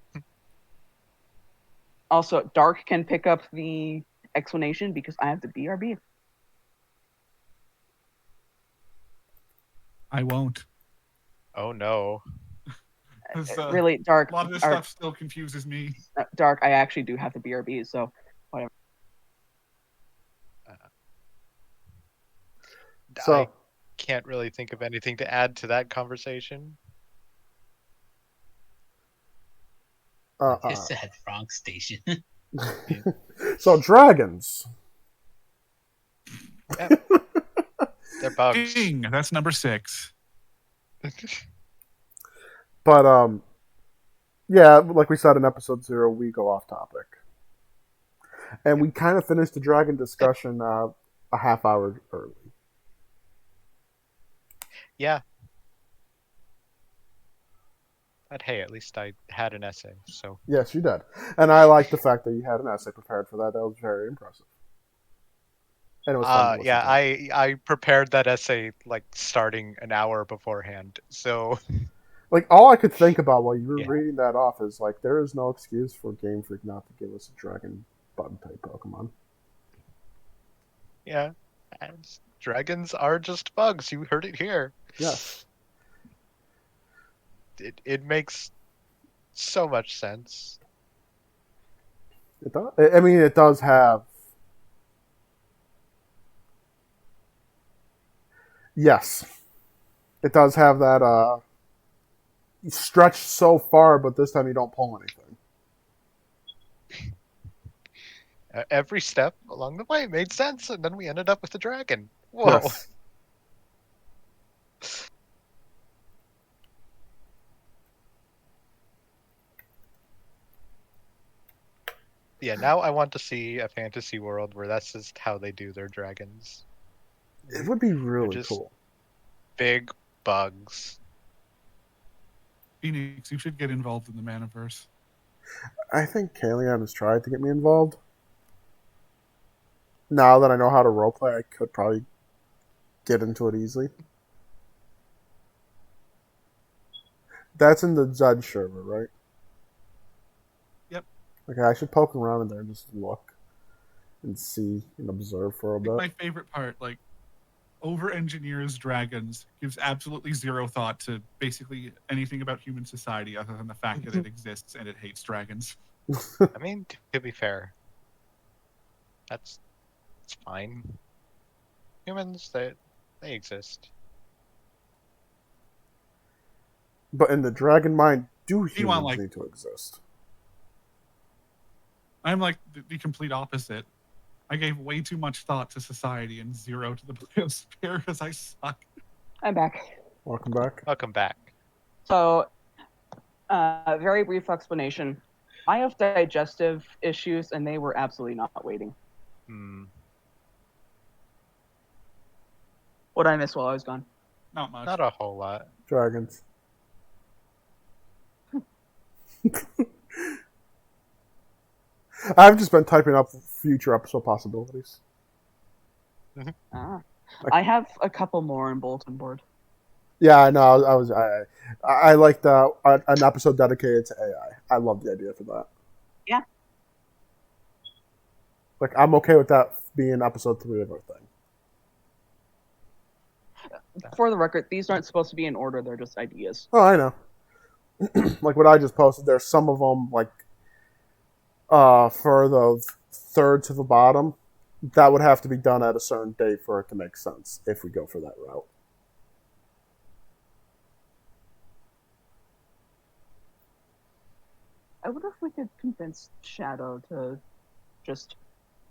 Also, Dark can pick up the explanation because I have the BRB.
I won't.
Oh no.
'Cause,
Really, Dark.
a lot of this stuff still confuses me.
Dark. I actually do have the BRB, so whatever.
So,
I can't really think of anything to add to that conversation.
It's at wrong station.
so dragons.
They're bugs.
Ding! That's number 6.
But yeah, like we said in episode 0, we go off topic, and we kind of finished the dragon discussion a half hour early.
Yeah. But hey, at least I had an essay, so.
Yes, you did, and I like the fact that you had an essay prepared for that. That was very impressive. And it was fun to listen
Yeah,
to.
I prepared that essay like starting an hour beforehand. So
Like, all I could think about while you were
Yeah.
reading that off is like, there is no excuse for Game Freak not to give us a dragon bug type Pokemon.
yeah, and dragons are just bugs. You heard it here.
Yes.
It makes so much sense.
It does. I mean, it does have. Yes, it does have that. Stretched so far, but this time you don't pull anything.
Every step along the way made sense, and then we ended up with the dragon. Whoa.
Yes.
Yeah, now I want to see a fantasy world where that's just how they do their dragons.
It would be really
just-
cool.
Big bugs.
Phoenix, you should get involved in the Manaverse.
I think Kalian has tried to get me involved. Now that I know how to roleplay, I could probably get into it easily. That's in the Zed server, right?
Yep.
Okay, I should poke around in there and just look and see and observe for a
Like,
bit.
my favorite part, like, over-engineers dragons, gives absolutely zero thought to basically anything about human society other than the fact that it exists and it hates dragons.
I mean, to be fair, it's fine. Humans, they exist.
But in the dragon mind, do
Meanwhile,
humans
like-
need to exist?
I'm like the complete opposite. I gave way too much thought to society and zero to the biosphere because I suck.
I'm back.
Welcome back.
Welcome back.
So, very brief explanation. I have digestive issues, and they were absolutely not waiting.
Hmm.
What did I miss while I was gone?
Not much.
Not a whole lot.
Dragons. I've just been typing up future episode possibilities.
Ah. I have a couple more in bulletin board.
Yeah, I know. I like an episode dedicated to AI. I love the idea for that.
Yeah.
Like, I'm okay with that being episode 3 of our thing.
For the record, these aren't supposed to be in order. They're just ideas.
Oh, I know. Like what I just posted, there's some of them like for the third to the bottom. That would have to be done at a certain date for it to make sense if we go for that route.
I wonder if we could convince Shadow to just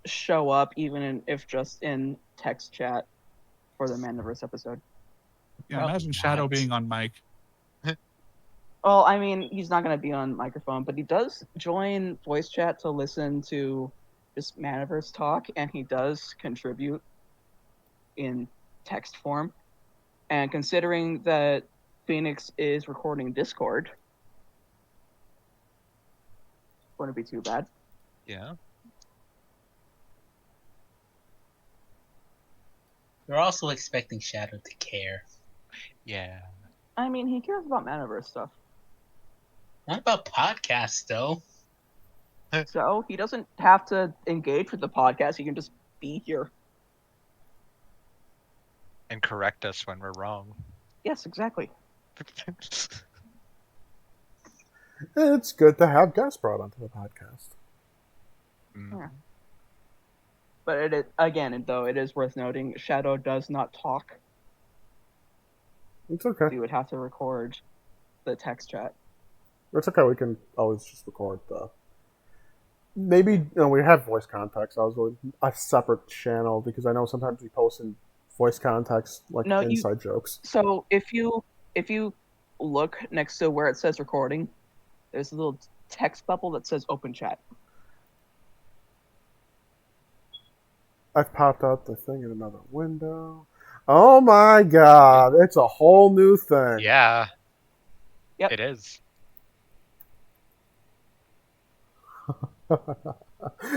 show up, if just in text chat for the Manaverse episode.
Yeah,
Probably
imagine Shadow
not.
being on mic.
Well, I mean, he's not going to be on microphone, but he does join voice chat to listen to just Manaverse talk, and he does contribute in text form. And considering that Phoenix is recording Discord, wouldn't be too bad.
Yeah.
We're also expecting Shadow to care.
Yeah.
I mean, he cares about Manaverse stuff.
Not about podcasts, though.
So he doesn't have to engage with the podcast. He can just be here.
And correct us when we're wrong.
Yes, exactly.
It's good to have guests brought onto the podcast.
Yeah. But again, though, it is worth noting, Shadow does not talk.
It's okay.
So you would have to record the text chat.
It's okay. We can always just record the. Maybe we have voice contacts. I was with a separate channel because I know sometimes we post in voice contacts like inside jokes.
So if you look next to where it says recording, there's a little text bubble that says open chat.
I've popped out the thing in another window. Oh my god! It's a whole new thing.
Yeah.
Yep.
It is.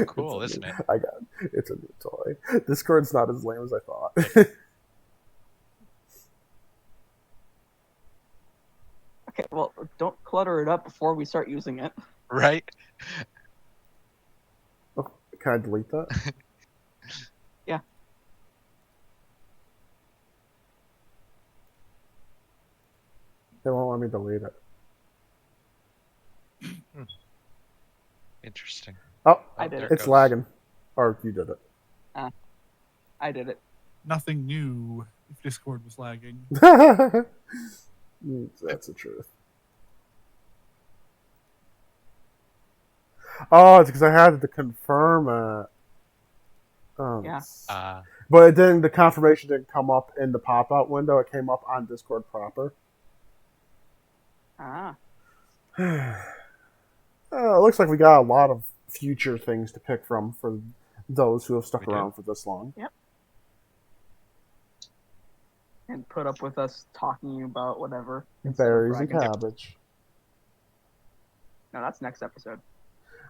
Cool, isn't it?
I got it. It's a new toy. Discord's not as lame as I thought.
Okay, well, don't clutter it up before we start using it.
Right?
Oh, can I delete that?
Yeah.
They won't let me delete it.
Interesting.
Oh,
I did
there
it.
it's
goes.
lagging. Or you did it.
I did it.
Nothing new if Discord was lagging.
That's the truth. Oh, it's because I had to confirm it.
Yeah.
But the confirmation didn't come up in the pop-out window. It came up on Discord proper. It looks like we got a lot of future things to pick from for those who have stuck around for this long.
Yep. And put up with us talking about whatever.
Berries and cabbage.
No, that's next episode.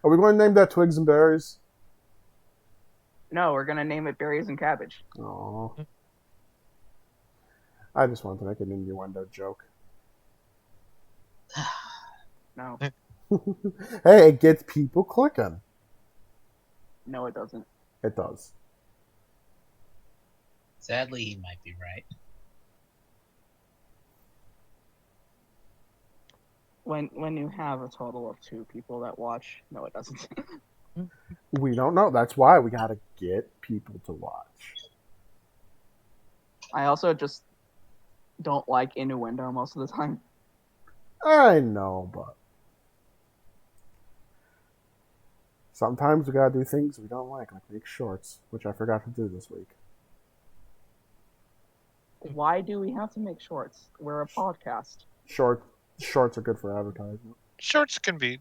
Are we going to name that Twigs and Berries?
No, we're going to name it Berries and Cabbage.
Oh. I just wanted to make an innuendo joke.
No.
Hey, it gets people clicking.
No, it doesn't.
It does.
Sadly, he might be right.
When you have a total of 2 people that watch, no, it doesn't.
We don't know. That's why we gotta get people to watch.
I also just don't like innuendo most of the time.
I know, but sometimes we gotta do things we don't like make shorts, which I forgot to do this week.
Why do we have to make shorts? We're a podcast.
Shorts are good for advertisement.
Shorts can be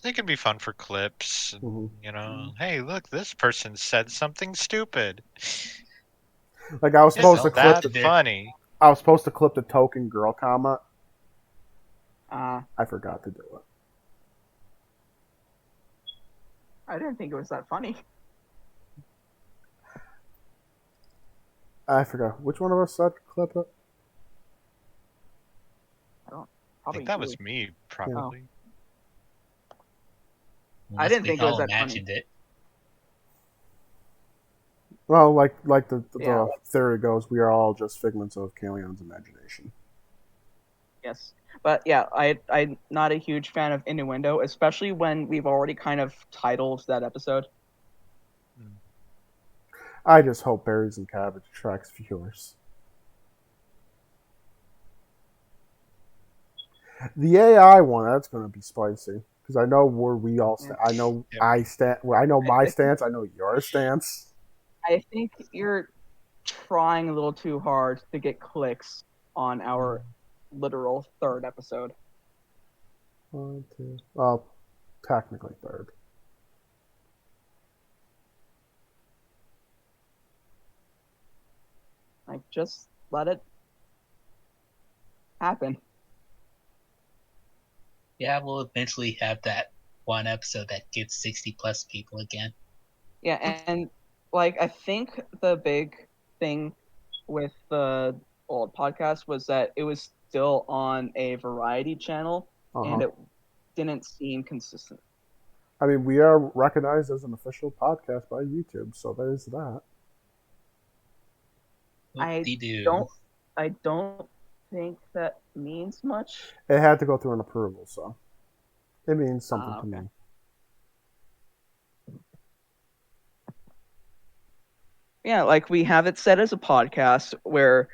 they can be fun for clips.
Mm-hmm.
Hey, look, this person said something stupid.
Like I was supposed to clip
that funny.
I was supposed to clip the token girl comment.
I
forgot to do it.
I didn't think it was that funny.
I forgot. Which one of us said clip it?
I think that was me, probably.
I didn't think it was that
imagined
funny.
It.
Well, like the theory goes, we are all just figments of Kalion's imagination.
Yes. But yeah, I'm not a huge fan of innuendo, especially when we've already kind of titled that episode.
I just hope Berries and Cabbage attracts viewers. The AI one, that's going to be spicy because I know where we all stand. I know I stand. I know my stance. I know your stance.
I think you're trying a little too hard to get clicks on our literal 3rd episode.
1, 2. Well, technically 3rd.
Like, just let it happen.
Yeah, we'll eventually have that one episode that gets 60 plus people again.
Yeah, and like I think the big thing with the old podcast was that it was still on a variety channel and it didn't seem consistent.
I mean, we are recognized as an official podcast by YouTube, so there's that.
I
Whoop-de-doo.
I don't think that means much.
It had to go through an approval, so it means something to
Okay.
me.
Yeah, like we have it set as a podcast where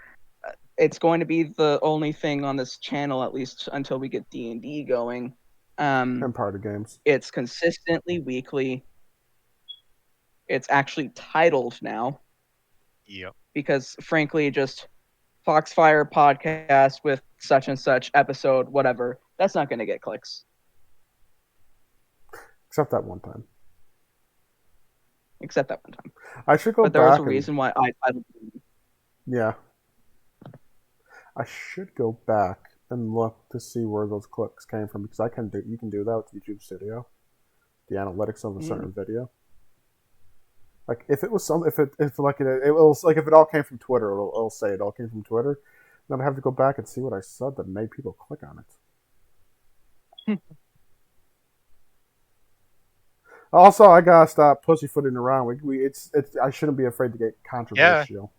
it's going to be the only thing on this channel, at least until we get D&D going.
And party games.
It's consistently weekly. It's actually titled now
Yep.
because, frankly, just Foxfire podcast with such and such episode, whatever, that's not going to get clicks.
Except that one time.
Except that one time.
I should go
But there was
back
a
and
reason why I titled it.
yeah. I should go back and look to see where those clicks came from because you can do that with YouTube Studio. The analytics of a certain video. Like if it was if it all came from Twitter, it'll say it all came from Twitter. Then I have to go back and see what I said that made people click on it. Also, I gotta stop pussyfooting around. It's I shouldn't be afraid to get controversial.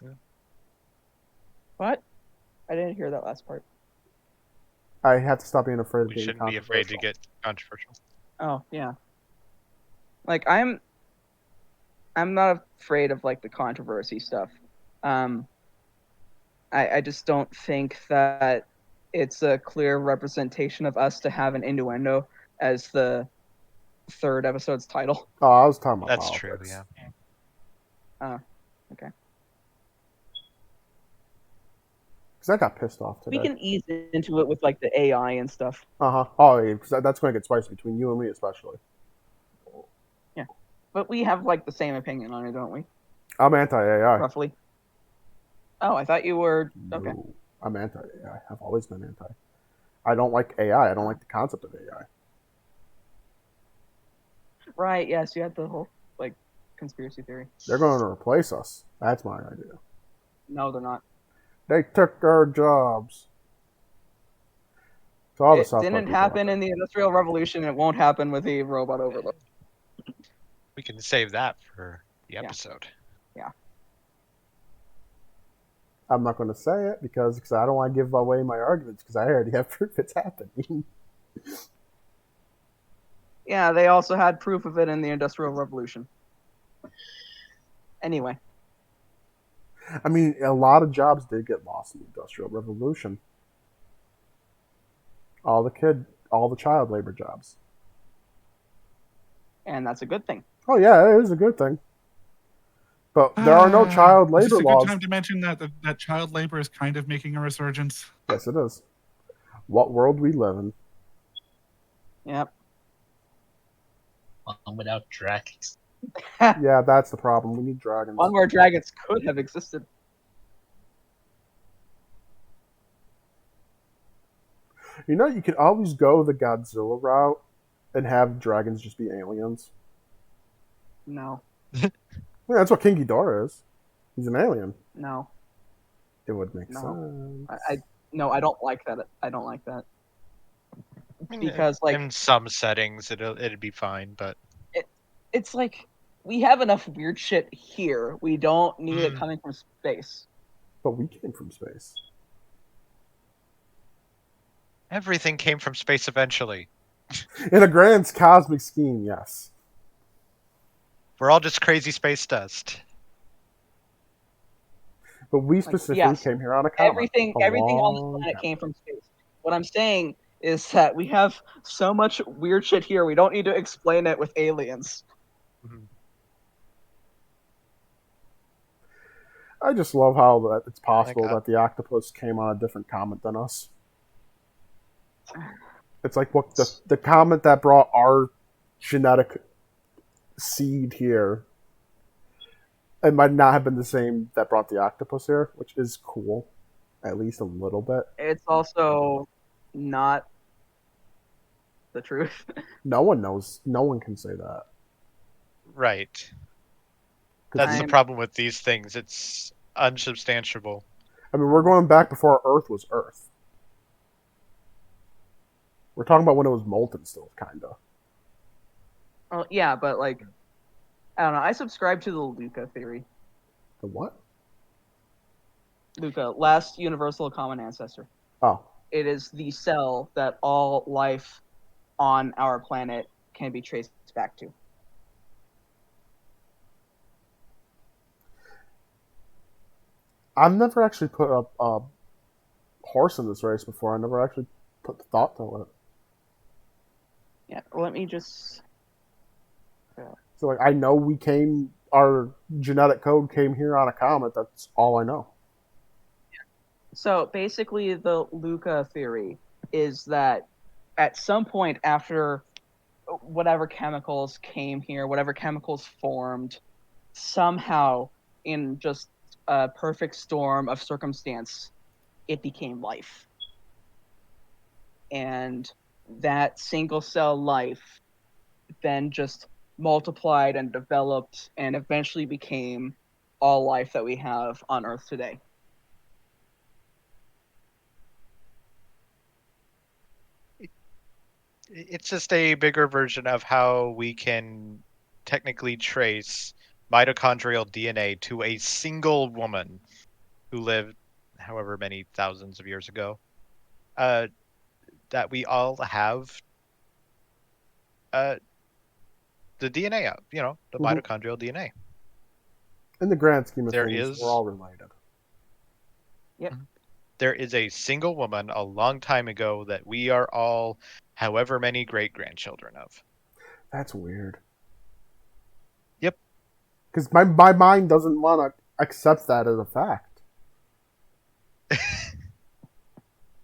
Yeah.
What? I didn't hear that last part.
I have to stop being afraid of
We
getting
shouldn't be afraid to
controversial.
get controversial.
Oh, yeah. Like I'm not afraid of like the controversy stuff. I just don't think that it's a clear representation of us to have an innuendo as the third episode's title.
Oh, I was talking about
That's
politics.
true, yeah.
Oh, okay.
Because I got pissed off today.
We can ease into it with like the AI and stuff.
Oh, yeah, because that's going to get spicy between you and me, especially.
Yeah, but we have like the same opinion on it, don't we?
I'm anti-AI.
Roughly. Oh, I thought you were okay.
No, I'm anti-AI. I've always been anti. I don't like AI. I don't like the concept of AI.
Right? Yes, you had the whole like conspiracy theory.
They're going to replace us. That's my idea.
No, they're not.
They took our jobs. So all the
It
South Park
didn't
people
happen
out
in the Industrial Revolution. It won't happen with the robot overload.
We can save that for the episode.
Yeah.
I'm not going to say it because I don't want to give away my arguments because I already have proof it's happening.
Yeah, they also had proof of it in the Industrial Revolution. Anyway.
I mean, a lot of jobs did get lost in the Industrial Revolution. All the child labor jobs.
And that's a good thing.
Oh yeah, it is a good thing. But there are no child
Is
labor
this a
laws.
good time to mention that child labor is kind of making a resurgence?
Yes, it is. What world we live in.
Yep.
One without dragons.
Yeah, that's the problem. We need dragons.
One where dragons could have existed.
You know, you could always go the Godzilla route and have dragons just be aliens.
No.
Yeah, that's what King Ghidorah is. He's an alien.
No.
It would make
No.
sense.
No, I don't like that. I don't like that.
I mean,
Because like
in some settings it'd be fine, but
it's like we have enough weird shit here. We don't need it coming from space.
But we came from space.
everything came from space eventually.
In a grand cosmic scheme, yes.
We're all just crazy space dust.
But we specifically
yes,
came here on a comet.
Everything on this planet came from space. What I'm saying is that we have so much weird shit here. We don't need to explain it with aliens.
I just love how that it's possible
Like,
that the octopus came on a different comet than us. It's like what the comet that brought our genetic seed here. It might not have been the same that brought the octopus here, which is cool, at least a little bit.
It's also not the truth.
No one knows. No one can say that.
Right. That's the problem with these things. It's unsubstantiable.
I mean, we're going back before Earth was Earth. We're talking about when it was molten still, kinda.
Well, yeah, but like, I don't know. I subscribe to the Luca theory.
The what?
Luca, last universal common ancestor.
Oh,
It is the cell that all life on our planet can be traced back to.
I've never actually put a horse in this race before. I never actually put the thought to it.
Yeah, let me just.
So like, I know our genetic code came here on a comet. That's all I know.
So basically, the Luca theory is that at some point after whatever chemicals came here, whatever chemicals formed, somehow in just a perfect storm of circumstance, it became life. And that single cell life then just multiplied and developed and eventually became all life that we have on Earth today.
It's just a bigger version of how we can technically trace mitochondrial DNA to a single woman who lived however many thousands of years ago. That we all have uh, the DNA of, the
Mhm.
mitochondrial DNA.
In the grand scheme of
There
things, we're
is
all related.
Yep.
there is a single woman a long time ago that we are all however many great grandchildren of.
That's weird.
Yep.
Because my mind doesn't want to accept that as a fact.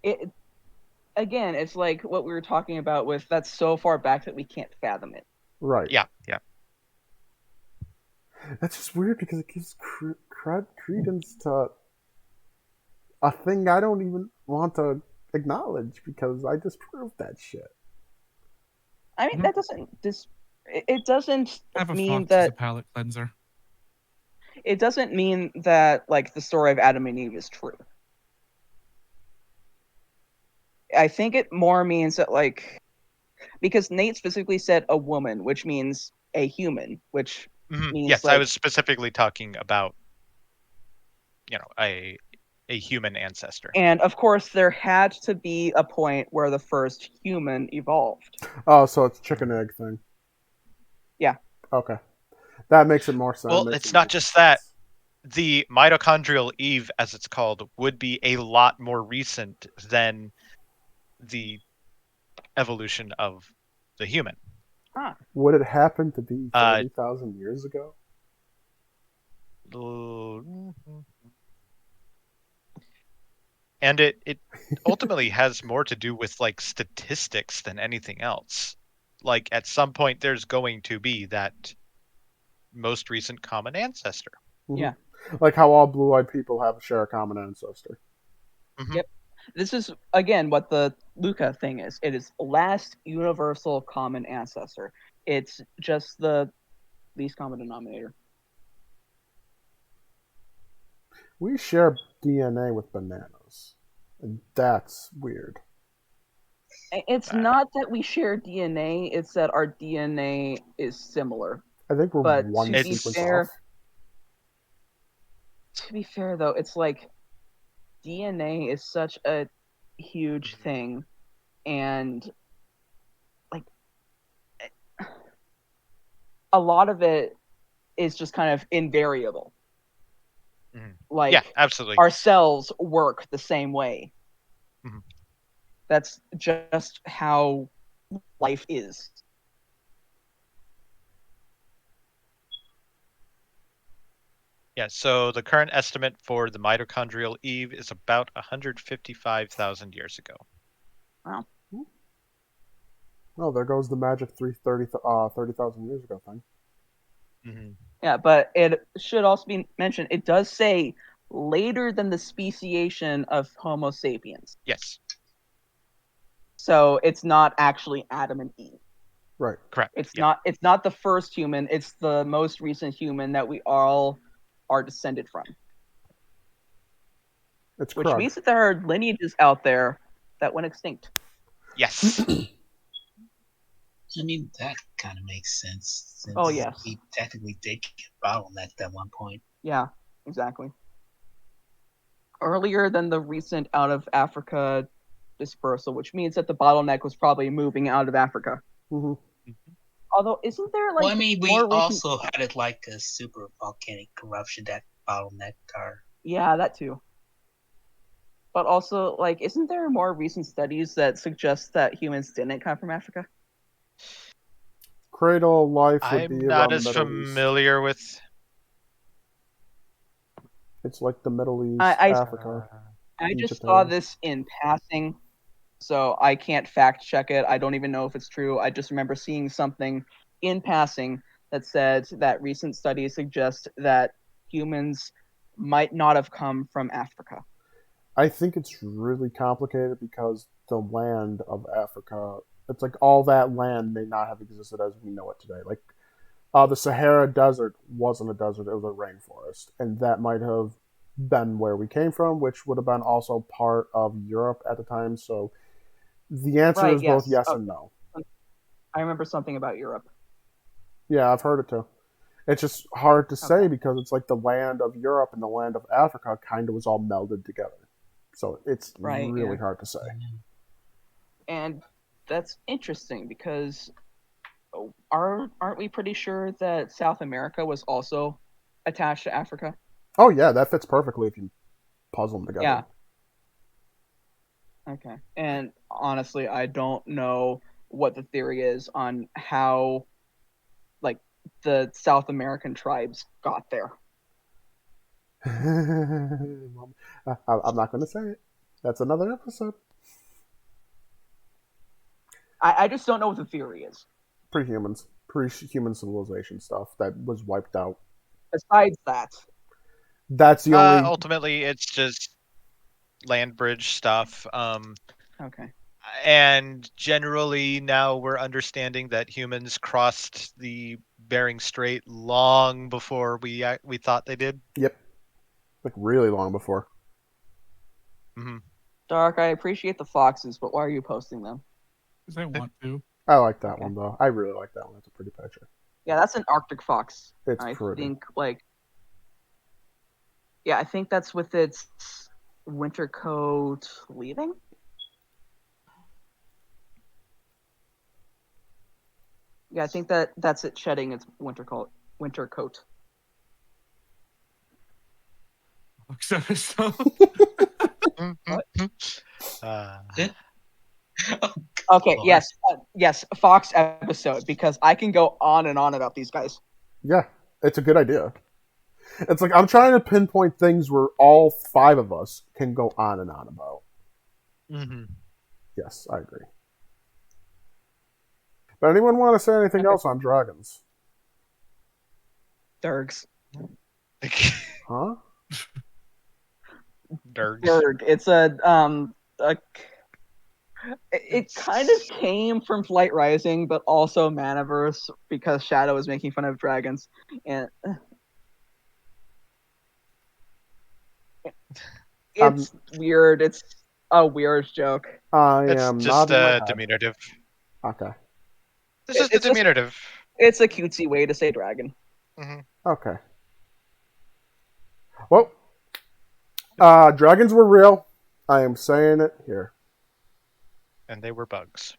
It again, it's like what we were talking about with that's so far back that we can't fathom it.
Right.
Yeah.
That's just weird because it gives credence to a thing I don't even want to acknowledge because I just proved that shit.
I mean, that it doesn't
Have a
mean
fox as a
that
palate cleanser.
it doesn't mean that like the story of Adam and Eve is true. I think it more means that like because Nate specifically said a woman, which means a human, which means
Yes, I
like
was specifically talking about, a human ancestor.
and of course there had to be a point where the first human evolved.
Oh, so it's chicken egg thing.
Yeah.
Okay. That makes it more sense.
Well, it's not just that. The mitochondrial Eve, as it's called, would be a lot more recent than the evolution of the human.
Would it happen to be
Uh,
30,000 years ago?
And it ultimately has more to do with like statistics than anything else. Like at some point there's going to be that most recent common ancestor.
Mm-hmm.
Yeah.
Like how all blue-eyed people share a common ancestor.
Mm-hmm.
Yep. This is again what the Luca thing is. It is last universal common ancestor. It's just the least common denominator.
We share DNA with bananas. And that's weird.
It's not that we share DNA, it's that our DNA is similar.
I think we're
But
one
to be
sequence
fair,
off.
though, it's like DNA is such a huge thing, and like a lot of it is just kind of invariable.
Mhm.
Like
Yeah, absolutely.
our cells work the same way.
Mhm.
That's just how life is.
Yeah, so the current estimate for the mitochondrial Eve is about 155,000 years ago.
Wow.
Oh, there goes the magic 30,000 years ago thing.
Mm-hmm.
Yeah, but it should also be mentioned, it does say later than the speciation of Homo sapiens.
Yes.
So it's not actually Adam and Eve.
Right.
Correct.
It's
Yeah.
not the first human, it's the most recent human that we all are descended from.
It's
Which
Krug.
means that there are lineages out there that went extinct.
Yes.
I mean, that kind of makes sense since
Oh, yes.
we technically did get bottlenecked at one point.
Yeah, exactly. Earlier than the recent out of Africa dispersal, which means that the bottleneck was probably moving out of Africa.
Mhm.
Although, isn't there like
Well, I mean, we
more recent?
also had it like a super volcanic eruption that bottlenecked our.
Yeah, that too. But also, like, isn't there more recent studies that suggest that humans didn't come from Africa?
Cradle of life would
I'm
be
not
around the
as
Middle East.
familiar with.
It's like the Middle East,
I
Africa.
I just
Egypt
saw
area.
this in passing, so I can't fact check it. I don't even know if it's true. I just remember seeing something in passing that said that recent studies suggest that humans might not have come from Africa.
I think it's really complicated because the land of Africa, it's like all that land may not have existed as we know it today. Like the Sahara Desert wasn't a desert; it was a rainforest, and that might have been where we came from, which would have been also part of Europe at the time. So the answer
Right,
is both
yes.
yes
Oh,
and no.
I remember something about Europe.
Yeah, I've heard it too. It's just hard to say
Okay.
because it's like the land of Europe and the land of Africa kind of was all melded together. So it's
Right,
really
yeah.
hard to say.
And that's interesting because aren't we pretty sure that South America was also attached to Africa?
Oh yeah, that fits perfectly if you puzzle them together.
Yeah. Okay. And honestly, I don't know what the theory is on how like the South American tribes got there.
I'm not going to say it. That's another episode.
I just don't know what the theory is.
Pre-humans, pre-human civilization stuff that was wiped out.
Besides that,
That's the only.
Ultimately, it's just land bridge stuff.
okay.
And generally now we're understanding that humans crossed the Bering Strait long before we thought they did.
Yep, like really long before.
Hmm.
Dark, I appreciate the foxes, but why are you posting them?
Because I want to.
I like that
Okay.
one though. I really like that one. That's a pretty picture.
Yeah, that's an Arctic fox.
It's
I
pretty.
think yeah, I think that's with its winter coat leaving. Yeah, I think that's it shedding its winter coat. Winter coat.
So,
Uh,
Okay,
Lord.
yes, Fox episode because I can go on and on about these guys.
Yeah, it's a good idea. It's like I'm trying to pinpoint things where all five of us can go on and on about.
mhm.
Yes, I agree. But anyone want to say anything
Okay.
else on dragons?
Durgs.
Huh?
Dergs.
Durg. It's it kind of came from Flight Rising, but also Manaverse because Shadow was making fun of dragons, and it's weird. It's a weird joke.
I
It's
am
just
nodding my
a
head.
diminutive.
Okay.
It's just a
It's just
diminutive.
it's a cutesy way to say dragon.
Hmm.
Okay. Well, dragons were real. I am saying it here.
And they were bugs.